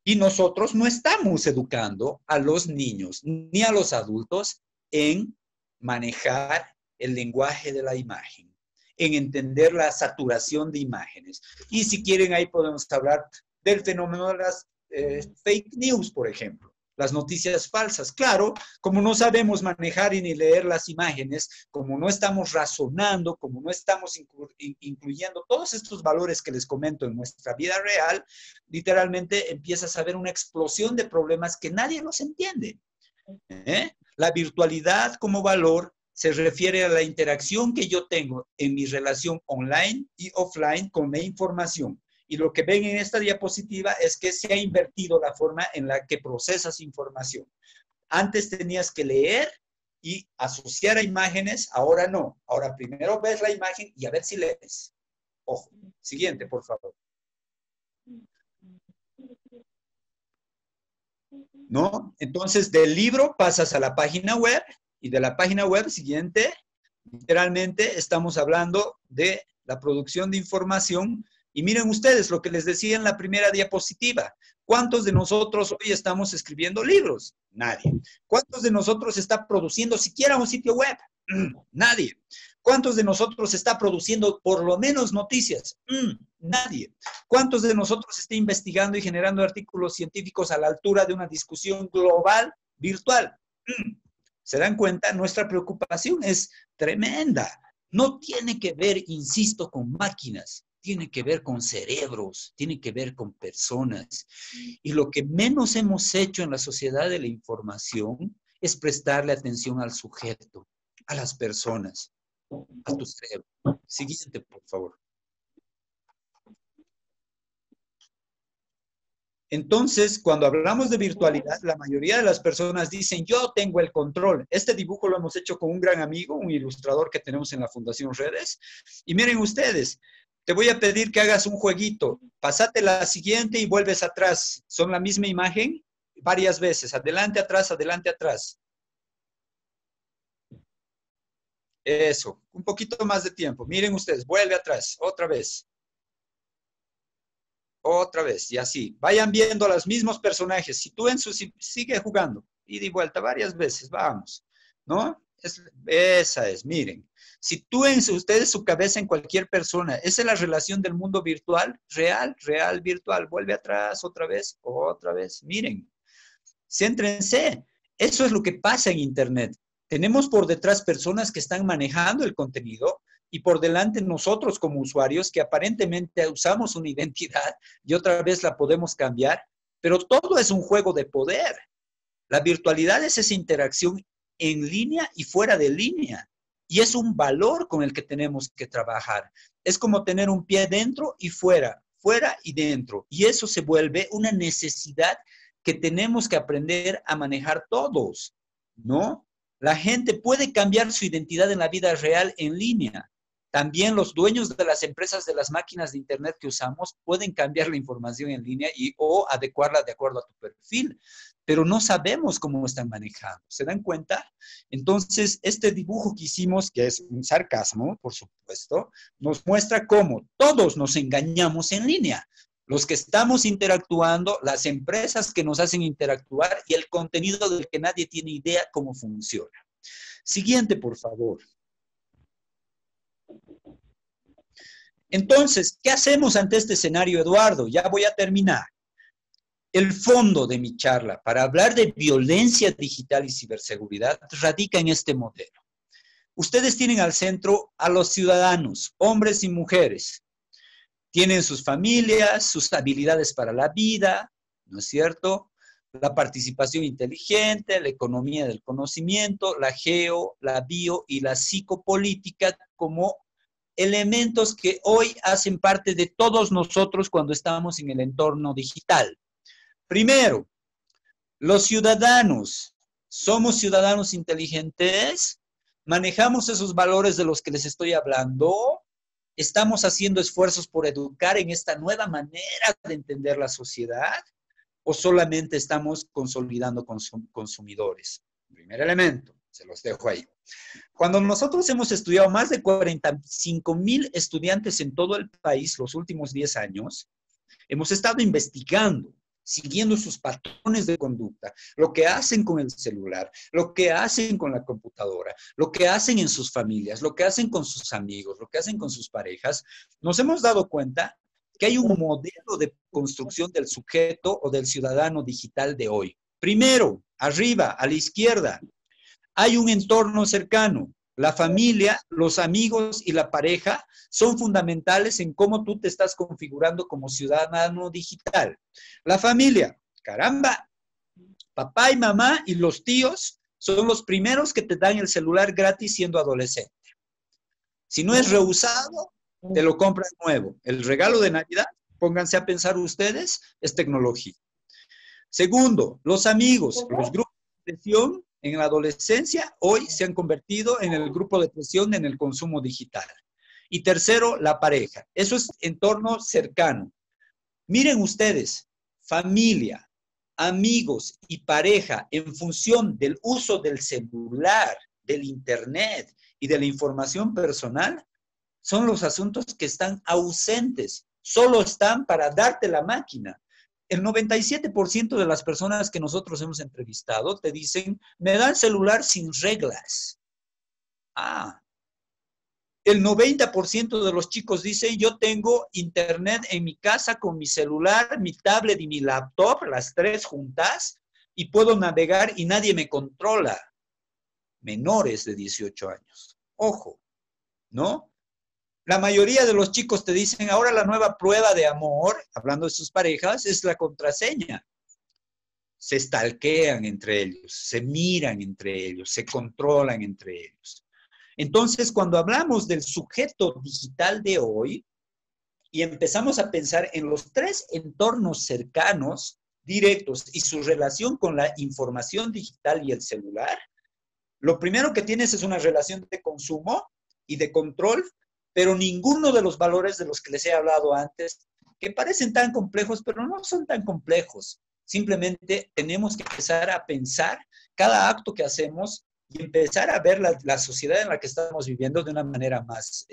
Y nosotros no estamos educando a los niños ni a los adultos en manejar el lenguaje de la imagen, en entender la saturación de imágenes. Y si quieren, ahí podemos hablar del fenómeno de las fake news, por ejemplo. Las noticias falsas. Claro, como no sabemos manejar y ni leer las imágenes, como no estamos razonando, como no estamos incluyendo todos estos valores que les comento en nuestra vida real, literalmente empiezas a ver una explosión de problemas que nadie los entiende. La virtualidad como valor se refiere a la interacción que yo tengo en mi relación online y offline con la información. Y lo que ven en esta diapositiva es que se ha invertido la forma en la que procesas información. Antes tenías que leer y asociar a imágenes, ahora no. Ahora primero ves la imagen y a ver si lees. Ojo, siguiente, por favor. ¿No? Entonces, del libro pasas a la página web y de la página web siguiente, literalmente estamos hablando de la producción de información. Y miren ustedes lo que les decía en la primera diapositiva. ¿Cuántos de nosotros hoy estamos escribiendo libros? Nadie. ¿Cuántos de nosotros está produciendo siquiera un sitio web? Nadie. ¿Cuántos de nosotros está produciendo por lo menos noticias? Nadie. ¿Cuántos de nosotros está investigando y generando artículos científicos a la altura de una discusión global virtual? ¿Se dan cuenta? Nuestra preocupación es tremenda. No tiene que ver, insisto, con máquinas. Tiene que ver con cerebros, tiene que ver con personas. Y lo que menos hemos hecho en la sociedad de la información es prestarle atención al sujeto, a las personas, a tu cerebro. Siguiente, por favor. Entonces, cuando hablamos de virtualidad, la mayoría de las personas dicen, yo tengo el control. Este dibujo lo hemos hecho con un gran amigo, un ilustrador que tenemos en la Fundación Redes. Y miren ustedes, te voy a pedir que hagas un jueguito. Pásate la siguiente y vuelves atrás. Son la misma imagen varias veces. Adelante, atrás, adelante, atrás. Eso, un poquito más de tiempo. Miren ustedes, vuelve atrás, otra vez. Otra vez, y así. Vayan viendo a los mismos personajes. Sigue jugando. Ida y vuelta varias veces, vamos. ¿No? Esa es, miren. Si tú en ustedes su cabeza en cualquier persona, esa es la relación del mundo virtual, real, real, virtual. Vuelve atrás otra vez, otra vez. Miren, céntrense. Eso es lo que pasa en Internet. Tenemos por detrás personas que están manejando el contenido y por delante nosotros como usuarios que aparentemente usamos una identidad y otra vez la podemos cambiar, pero todo es un juego de poder. La virtualidad es esa interacción en línea y fuera de línea. Y es un valor con el que tenemos que trabajar. Es como tener un pie dentro y fuera, fuera y dentro. Y eso se vuelve una necesidad que tenemos que aprender a manejar todos, ¿no? La gente puede cambiar su identidad en la vida real en línea. También los dueños de las empresas de las máquinas de Internet que usamos pueden cambiar la información en línea o adecuarla de acuerdo a tu perfil, pero no sabemos cómo están manejando. ¿Se dan cuenta? Entonces, este dibujo que hicimos, que es un sarcasmo, por supuesto, nos muestra cómo todos nos engañamos en línea. Los que estamos interactuando, las empresas que nos hacen interactuar y el contenido del que nadie tiene idea cómo funciona. Siguiente, por favor. Entonces, ¿qué hacemos ante este escenario, Eduardo? Ya voy a terminar. El fondo de mi charla para hablar de violencia digital y ciberseguridad radica en este modelo. Ustedes tienen al centro a los ciudadanos, hombres y mujeres. Tienen sus familias, sus habilidades para la vida, ¿no es cierto? La participación inteligente, la economía del conocimiento, la geo, la bio y la psicopolítica como elementos que hoy hacen parte de todos nosotros cuando estamos en el entorno digital. Primero, los ciudadanos, ¿somos ciudadanos inteligentes? ¿Manejamos esos valores de los que les estoy hablando? ¿Estamos haciendo esfuerzos por educar en esta nueva manera de entender la sociedad? ¿O solamente estamos consolidando consumidores? Primer elemento, se los dejo ahí. Cuando nosotros hemos estudiado más de 45,000 estudiantes en todo el país los últimos 10 años, hemos estado investigando, siguiendo sus patrones de conducta, lo que hacen con el celular, lo que hacen con la computadora, lo que hacen en sus familias, lo que hacen con sus amigos, lo que hacen con sus parejas, nos hemos dado cuenta que hay un modelo de construcción del sujeto o del ciudadano digital de hoy. Primero, arriba, a la izquierda, hay un entorno cercano. La familia, los amigos y la pareja son fundamentales en cómo tú te estás configurando como ciudadano digital. La familia, caramba, papá y mamá y los tíos son los primeros que te dan el celular gratis siendo adolescente. Si no es rehusado, te lo compran nuevo. El regalo de Navidad, pónganse a pensar ustedes, es tecnología. Segundo, los amigos, los grupos de presión en la adolescencia hoy se han convertido en el grupo de presión en el consumo digital. Y tercero, la pareja. Eso es entorno cercano. Miren ustedes, familia, amigos y pareja en función del uso del celular, del internet y de la información personal, son los asuntos que están ausentes. Solo están para darte la máquina. El 97% de las personas que nosotros hemos entrevistado te dicen, me dan celular sin reglas. El 90% de los chicos dicen, yo tengo internet en mi casa con mi celular, mi tablet y mi laptop, las tres juntas, y puedo navegar y nadie me controla. Menores de 18 años. Ojo, ¿no? La mayoría de los chicos te dicen, ahora la nueva prueba de amor, hablando de sus parejas, es la contraseña. Se stalkean entre ellos, se miran entre ellos, se controlan entre ellos. Entonces, cuando hablamos del sujeto digital de hoy y empezamos a pensar en los tres entornos cercanos, directos y su relación con la información digital y el celular, lo primero que tienes es una relación de consumo y de control, pero ninguno de los valores de los que les he hablado antes, que parecen tan complejos, pero no son tan complejos. Simplemente tenemos que empezar a pensar cada acto que hacemos y empezar a ver la sociedad en la que estamos viviendo de una manera más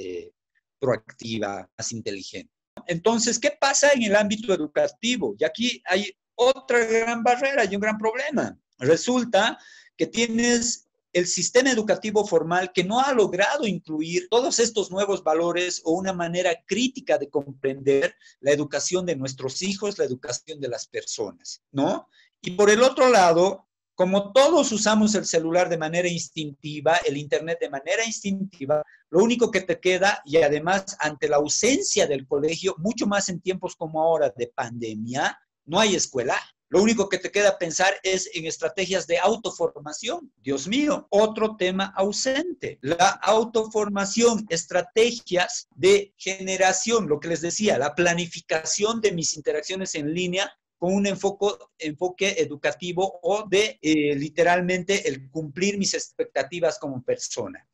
proactiva, más inteligente. Entonces, ¿qué pasa en el ámbito educativo? Y aquí hay otra gran barrera y un gran problema. Resulta que tienes el sistema educativo formal que no ha logrado incluir todos estos nuevos valores o una manera crítica de comprender la educación de nuestros hijos, la educación de las personas, ¿no? Y por el otro lado, como todos usamos el celular de manera instintiva, el internet de manera instintiva, lo único que te queda, y además ante la ausencia del colegio, mucho más en tiempos como ahora de pandemia, no hay escuela. Lo único que te queda pensar es en estrategias de autoformación. Dios mío, otro tema ausente. La autoformación, estrategias de generación, lo que les decía, la planificación de mis interacciones en línea con un enfoque educativo o de literalmente el cumplir mis expectativas como persona.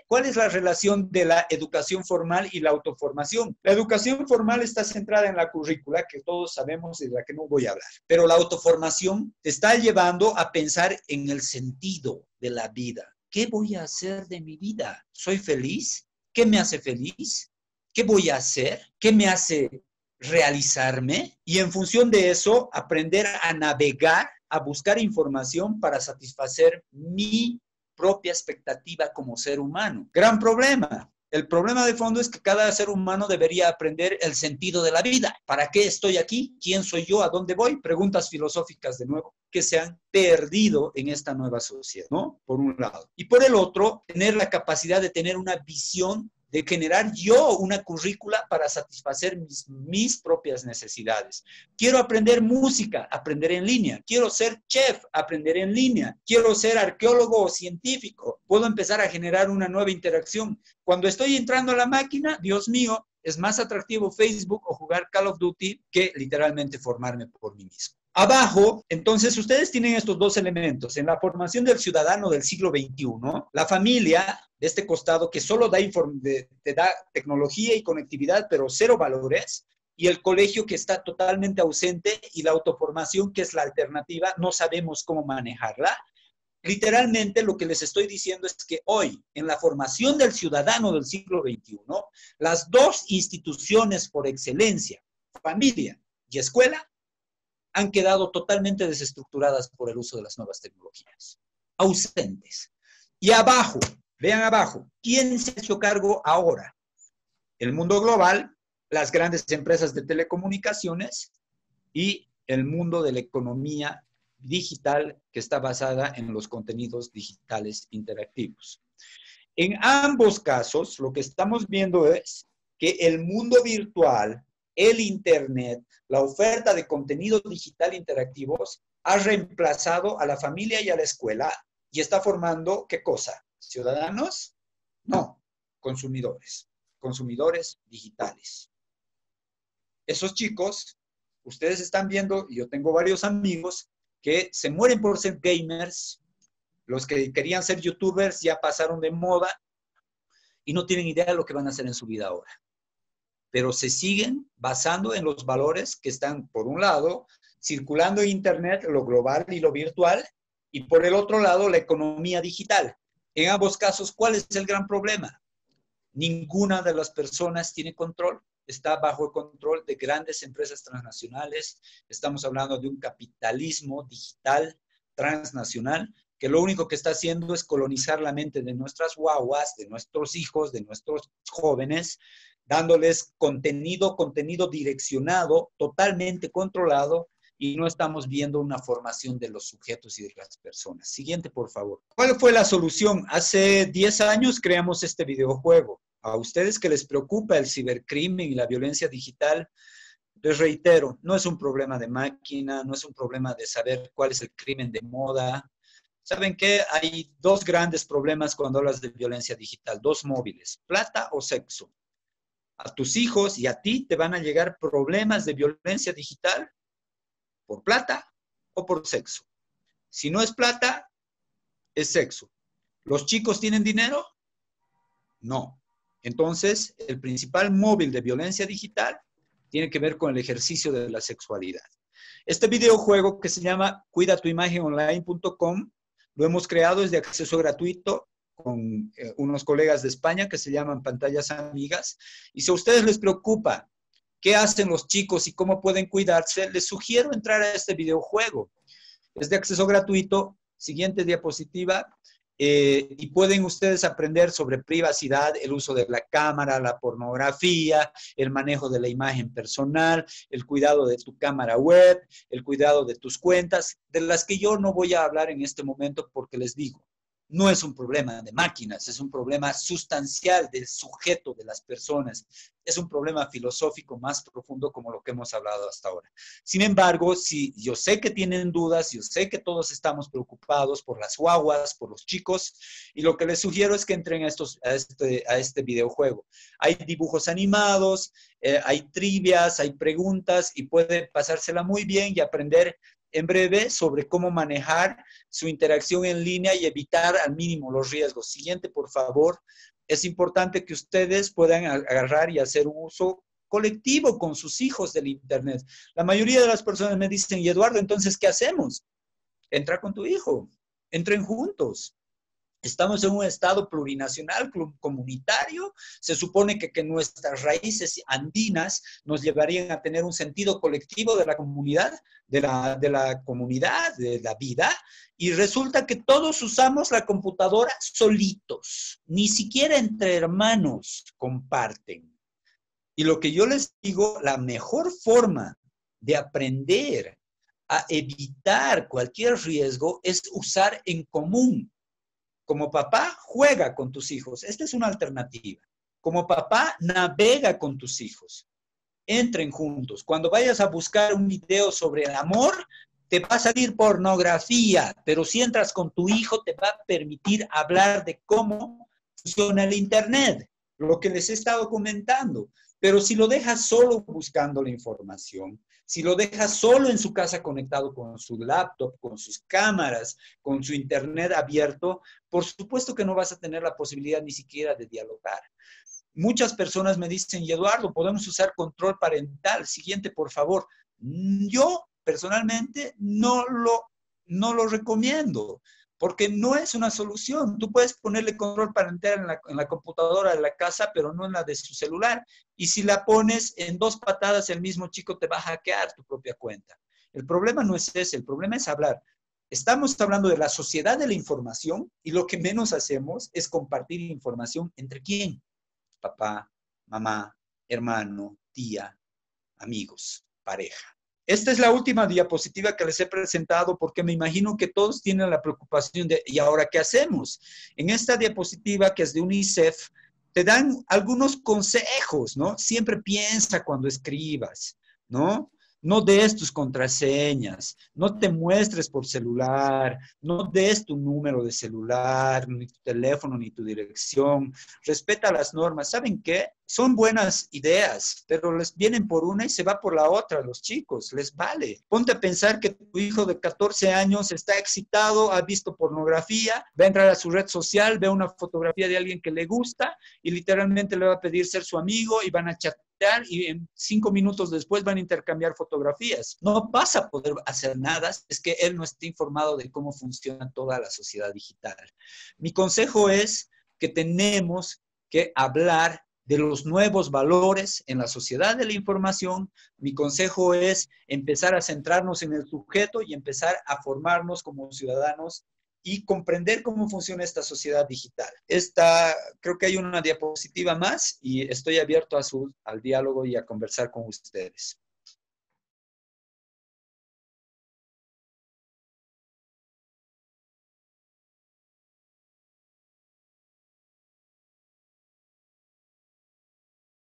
¿Cuál es la relación de la educación formal y la autoformación? La educación formal está centrada en la currícula, que todos sabemos y de la que no voy a hablar, pero la autoformación te está llevando a pensar en el sentido de la vida. ¿Qué voy a hacer de mi vida? ¿Soy feliz? ¿Qué me hace feliz? ¿Qué voy a hacer? ¿Qué me hace realizarme? Y en función de eso, aprender a navegar, a buscar información para satisfacer mi propia expectativa como ser humano. Gran problema. El problema de fondo es que cada ser humano debería aprender el sentido de la vida. ¿Para qué estoy aquí? ¿Quién soy yo? ¿A dónde voy? Preguntas filosóficas de nuevo que se han perdido en esta nueva sociedad, ¿no? Por un lado. Y por el otro, tener la capacidad de tener una visión, de generar yo una currícula para satisfacer mis propias necesidades. Quiero aprender música, aprender en línea. Quiero ser chef, aprender en línea. Quiero ser arqueólogo o científico. Puedo empezar a generar una nueva interacción. Cuando estoy entrando a la máquina, Dios mío, es más atractivo Facebook o jugar Call of Duty que literalmente formarme por mí mismo. Abajo, entonces, ustedes tienen estos dos elementos. En la formación del ciudadano del siglo XXI, la familia de este costado que solo te da tecnología y conectividad, pero cero valores, y el colegio que está totalmente ausente, y la autoformación que es la alternativa, no sabemos cómo manejarla. Literalmente lo que les estoy diciendo es que hoy, en la formación del ciudadano del siglo XXI, las dos instituciones por excelencia, familia y escuela, han quedado totalmente desestructuradas por el uso de las nuevas tecnologías, ausentes. Y abajo, vean abajo, ¿quién se ha hecho cargo ahora? El mundo global, las grandes empresas de telecomunicaciones y el mundo de la economía digital que está basada en los contenidos digitales interactivos. En ambos casos, lo que estamos viendo es que el mundo virtual, el Internet, la oferta de contenidos digital interactivos ha reemplazado a la familia y a la escuela y está formando, ¿qué cosa? ¿Ciudadanos? No, consumidores. Consumidores digitales. Esos chicos, ustedes están viendo, y yo tengo varios amigos que se mueren por ser gamers, los que querían ser youtubers ya pasaron de moda y no tienen idea de lo que van a hacer en su vida ahora. Pero se siguen basando en los valores que están, por un lado, circulando en Internet, lo global y lo virtual, y por el otro lado, la economía digital. En ambos casos, ¿cuál es el gran problema? Ninguna de las personas tiene control. Está bajo el control de grandes empresas transnacionales. Estamos hablando de un capitalismo digital transnacional que lo único que está haciendo es colonizar la mente de nuestras guaguas, de nuestros hijos, de nuestros jóvenes, dándoles contenido direccionado, totalmente controlado, y no estamos viendo una formación de los sujetos y de las personas. Siguiente, por favor. ¿Cuál fue la solución? Hace 10 años creamos este videojuego. A ustedes que les preocupa el cibercrimen y la violencia digital, les reitero, no es un problema de máquina, no es un problema de saber cuál es el crimen de moda. ¿Saben qué? Hay dos grandes problemas cuando hablas de violencia digital, dos móviles, plata o sexo. A tus hijos y a ti te van a llegar problemas de violencia digital por plata o por sexo. Si no es plata, es sexo. ¿Los chicos tienen dinero? No. Entonces, el principal móvil de violencia digital tiene que ver con el ejercicio de la sexualidad. Este videojuego que se llama cuidatuimagenonline.com lo hemos creado, es de acceso gratuito con unos colegas de España que se llaman Pantallas Amigas. Y si a ustedes les preocupa qué hacen los chicos y cómo pueden cuidarse, les sugiero entrar a este videojuego. Es de acceso gratuito. Siguiente diapositiva. y pueden ustedes aprender sobre privacidad, el uso de la cámara, la pornografía, el manejo de la imagen personal, el cuidado de tu cámara web, el cuidado de tus cuentas, de las que yo no voy a hablar en este momento porque les digo, no es un problema de máquinas, es un problema sustancial del sujeto de las personas. Es un problema filosófico más profundo como lo que hemos hablado hasta ahora. Sin embargo, si yo sé que tienen dudas, yo sé que todos estamos preocupados por las guaguas, por los chicos, y lo que les sugiero es que entren a este videojuego. Hay dibujos animados, hay trivias, hay preguntas, y puede pasársela muy bien y aprender en breve sobre cómo manejar su interacción en línea y evitar al mínimo los riesgos. Siguiente, por favor. Es importante que ustedes puedan agarrar y hacer un uso colectivo con sus hijos del Internet. La mayoría de las personas me dicen, y Eduardo, entonces, ¿qué hacemos? Entra con tu hijo, entren juntos. Estamos en un estado plurinacional, comunitario. Se supone que nuestras raíces andinas nos llevarían a tener un sentido colectivo de la comunidad, de la vida, y resulta que todos usamos la computadora solitos. Ni siquiera entre hermanos comparten. Y lo que yo les digo, la mejor forma de aprender a evitar cualquier riesgo es usar en común. Como papá, juega con tus hijos. Esta es una alternativa. Como papá, navega con tus hijos. Entren juntos. Cuando vayas a buscar un video sobre el amor, te va a salir pornografía, pero si entras con tu hijo, te va a permitir hablar de cómo funciona el Internet, lo que les he estado comentando. Pero si lo dejas solo buscando la información, si lo dejas solo en su casa conectado con su laptop, con sus cámaras, con su Internet abierto, por supuesto que no vas a tener la posibilidad ni siquiera de dialogar. Muchas personas me dicen, y Eduardo, ¿podemos usar control parental? Siguiente, por favor. Yo personalmente no lo recomiendo, porque no es una solución. Tú puedes ponerle control parental en la computadora de la casa, pero no en la de su celular. Y si la pones en 2 patadas, el mismo chico te va a hackear tu propia cuenta. El problema no es ese, el problema es hablar. Estamos hablando de la sociedad de la información y lo que menos hacemos es compartir información entre quién. Papá, mamá, hermano, tía, amigos, pareja. Esta es la última diapositiva que les he presentado porque me imagino que todos tienen la preocupación de, ¿y ahora qué hacemos? En esta diapositiva que es de UNICEF, te dan algunos consejos, ¿no? Siempre piensa cuando escribas, ¿no? No des tus contraseñas, no te muestres por celular, no des tu número de celular, ni tu teléfono, ni tu dirección. Respeta las normas. ¿Saben qué? Son buenas ideas, pero les vienen por una y se va por la otra, los chicos, les vale. Ponte a pensar que tu hijo de 14 años está excitado, ha visto pornografía, va a entrar a su red social, ve una fotografía de alguien que le gusta y literalmente le va a pedir ser su amigo y van a chatear y en 5 minutos después van a intercambiar fotografías. No vas a poder hacer nada, es que él no esté informado de cómo funciona toda la sociedad digital. Mi consejo es que tenemos que hablar de los nuevos valores en la sociedad de la información. Mi consejo es empezar a centrarnos en el sujeto y empezar a formarnos como ciudadanos y comprender cómo funciona esta sociedad digital. Creo que hay una diapositiva más y estoy abierto al diálogo y a conversar con ustedes.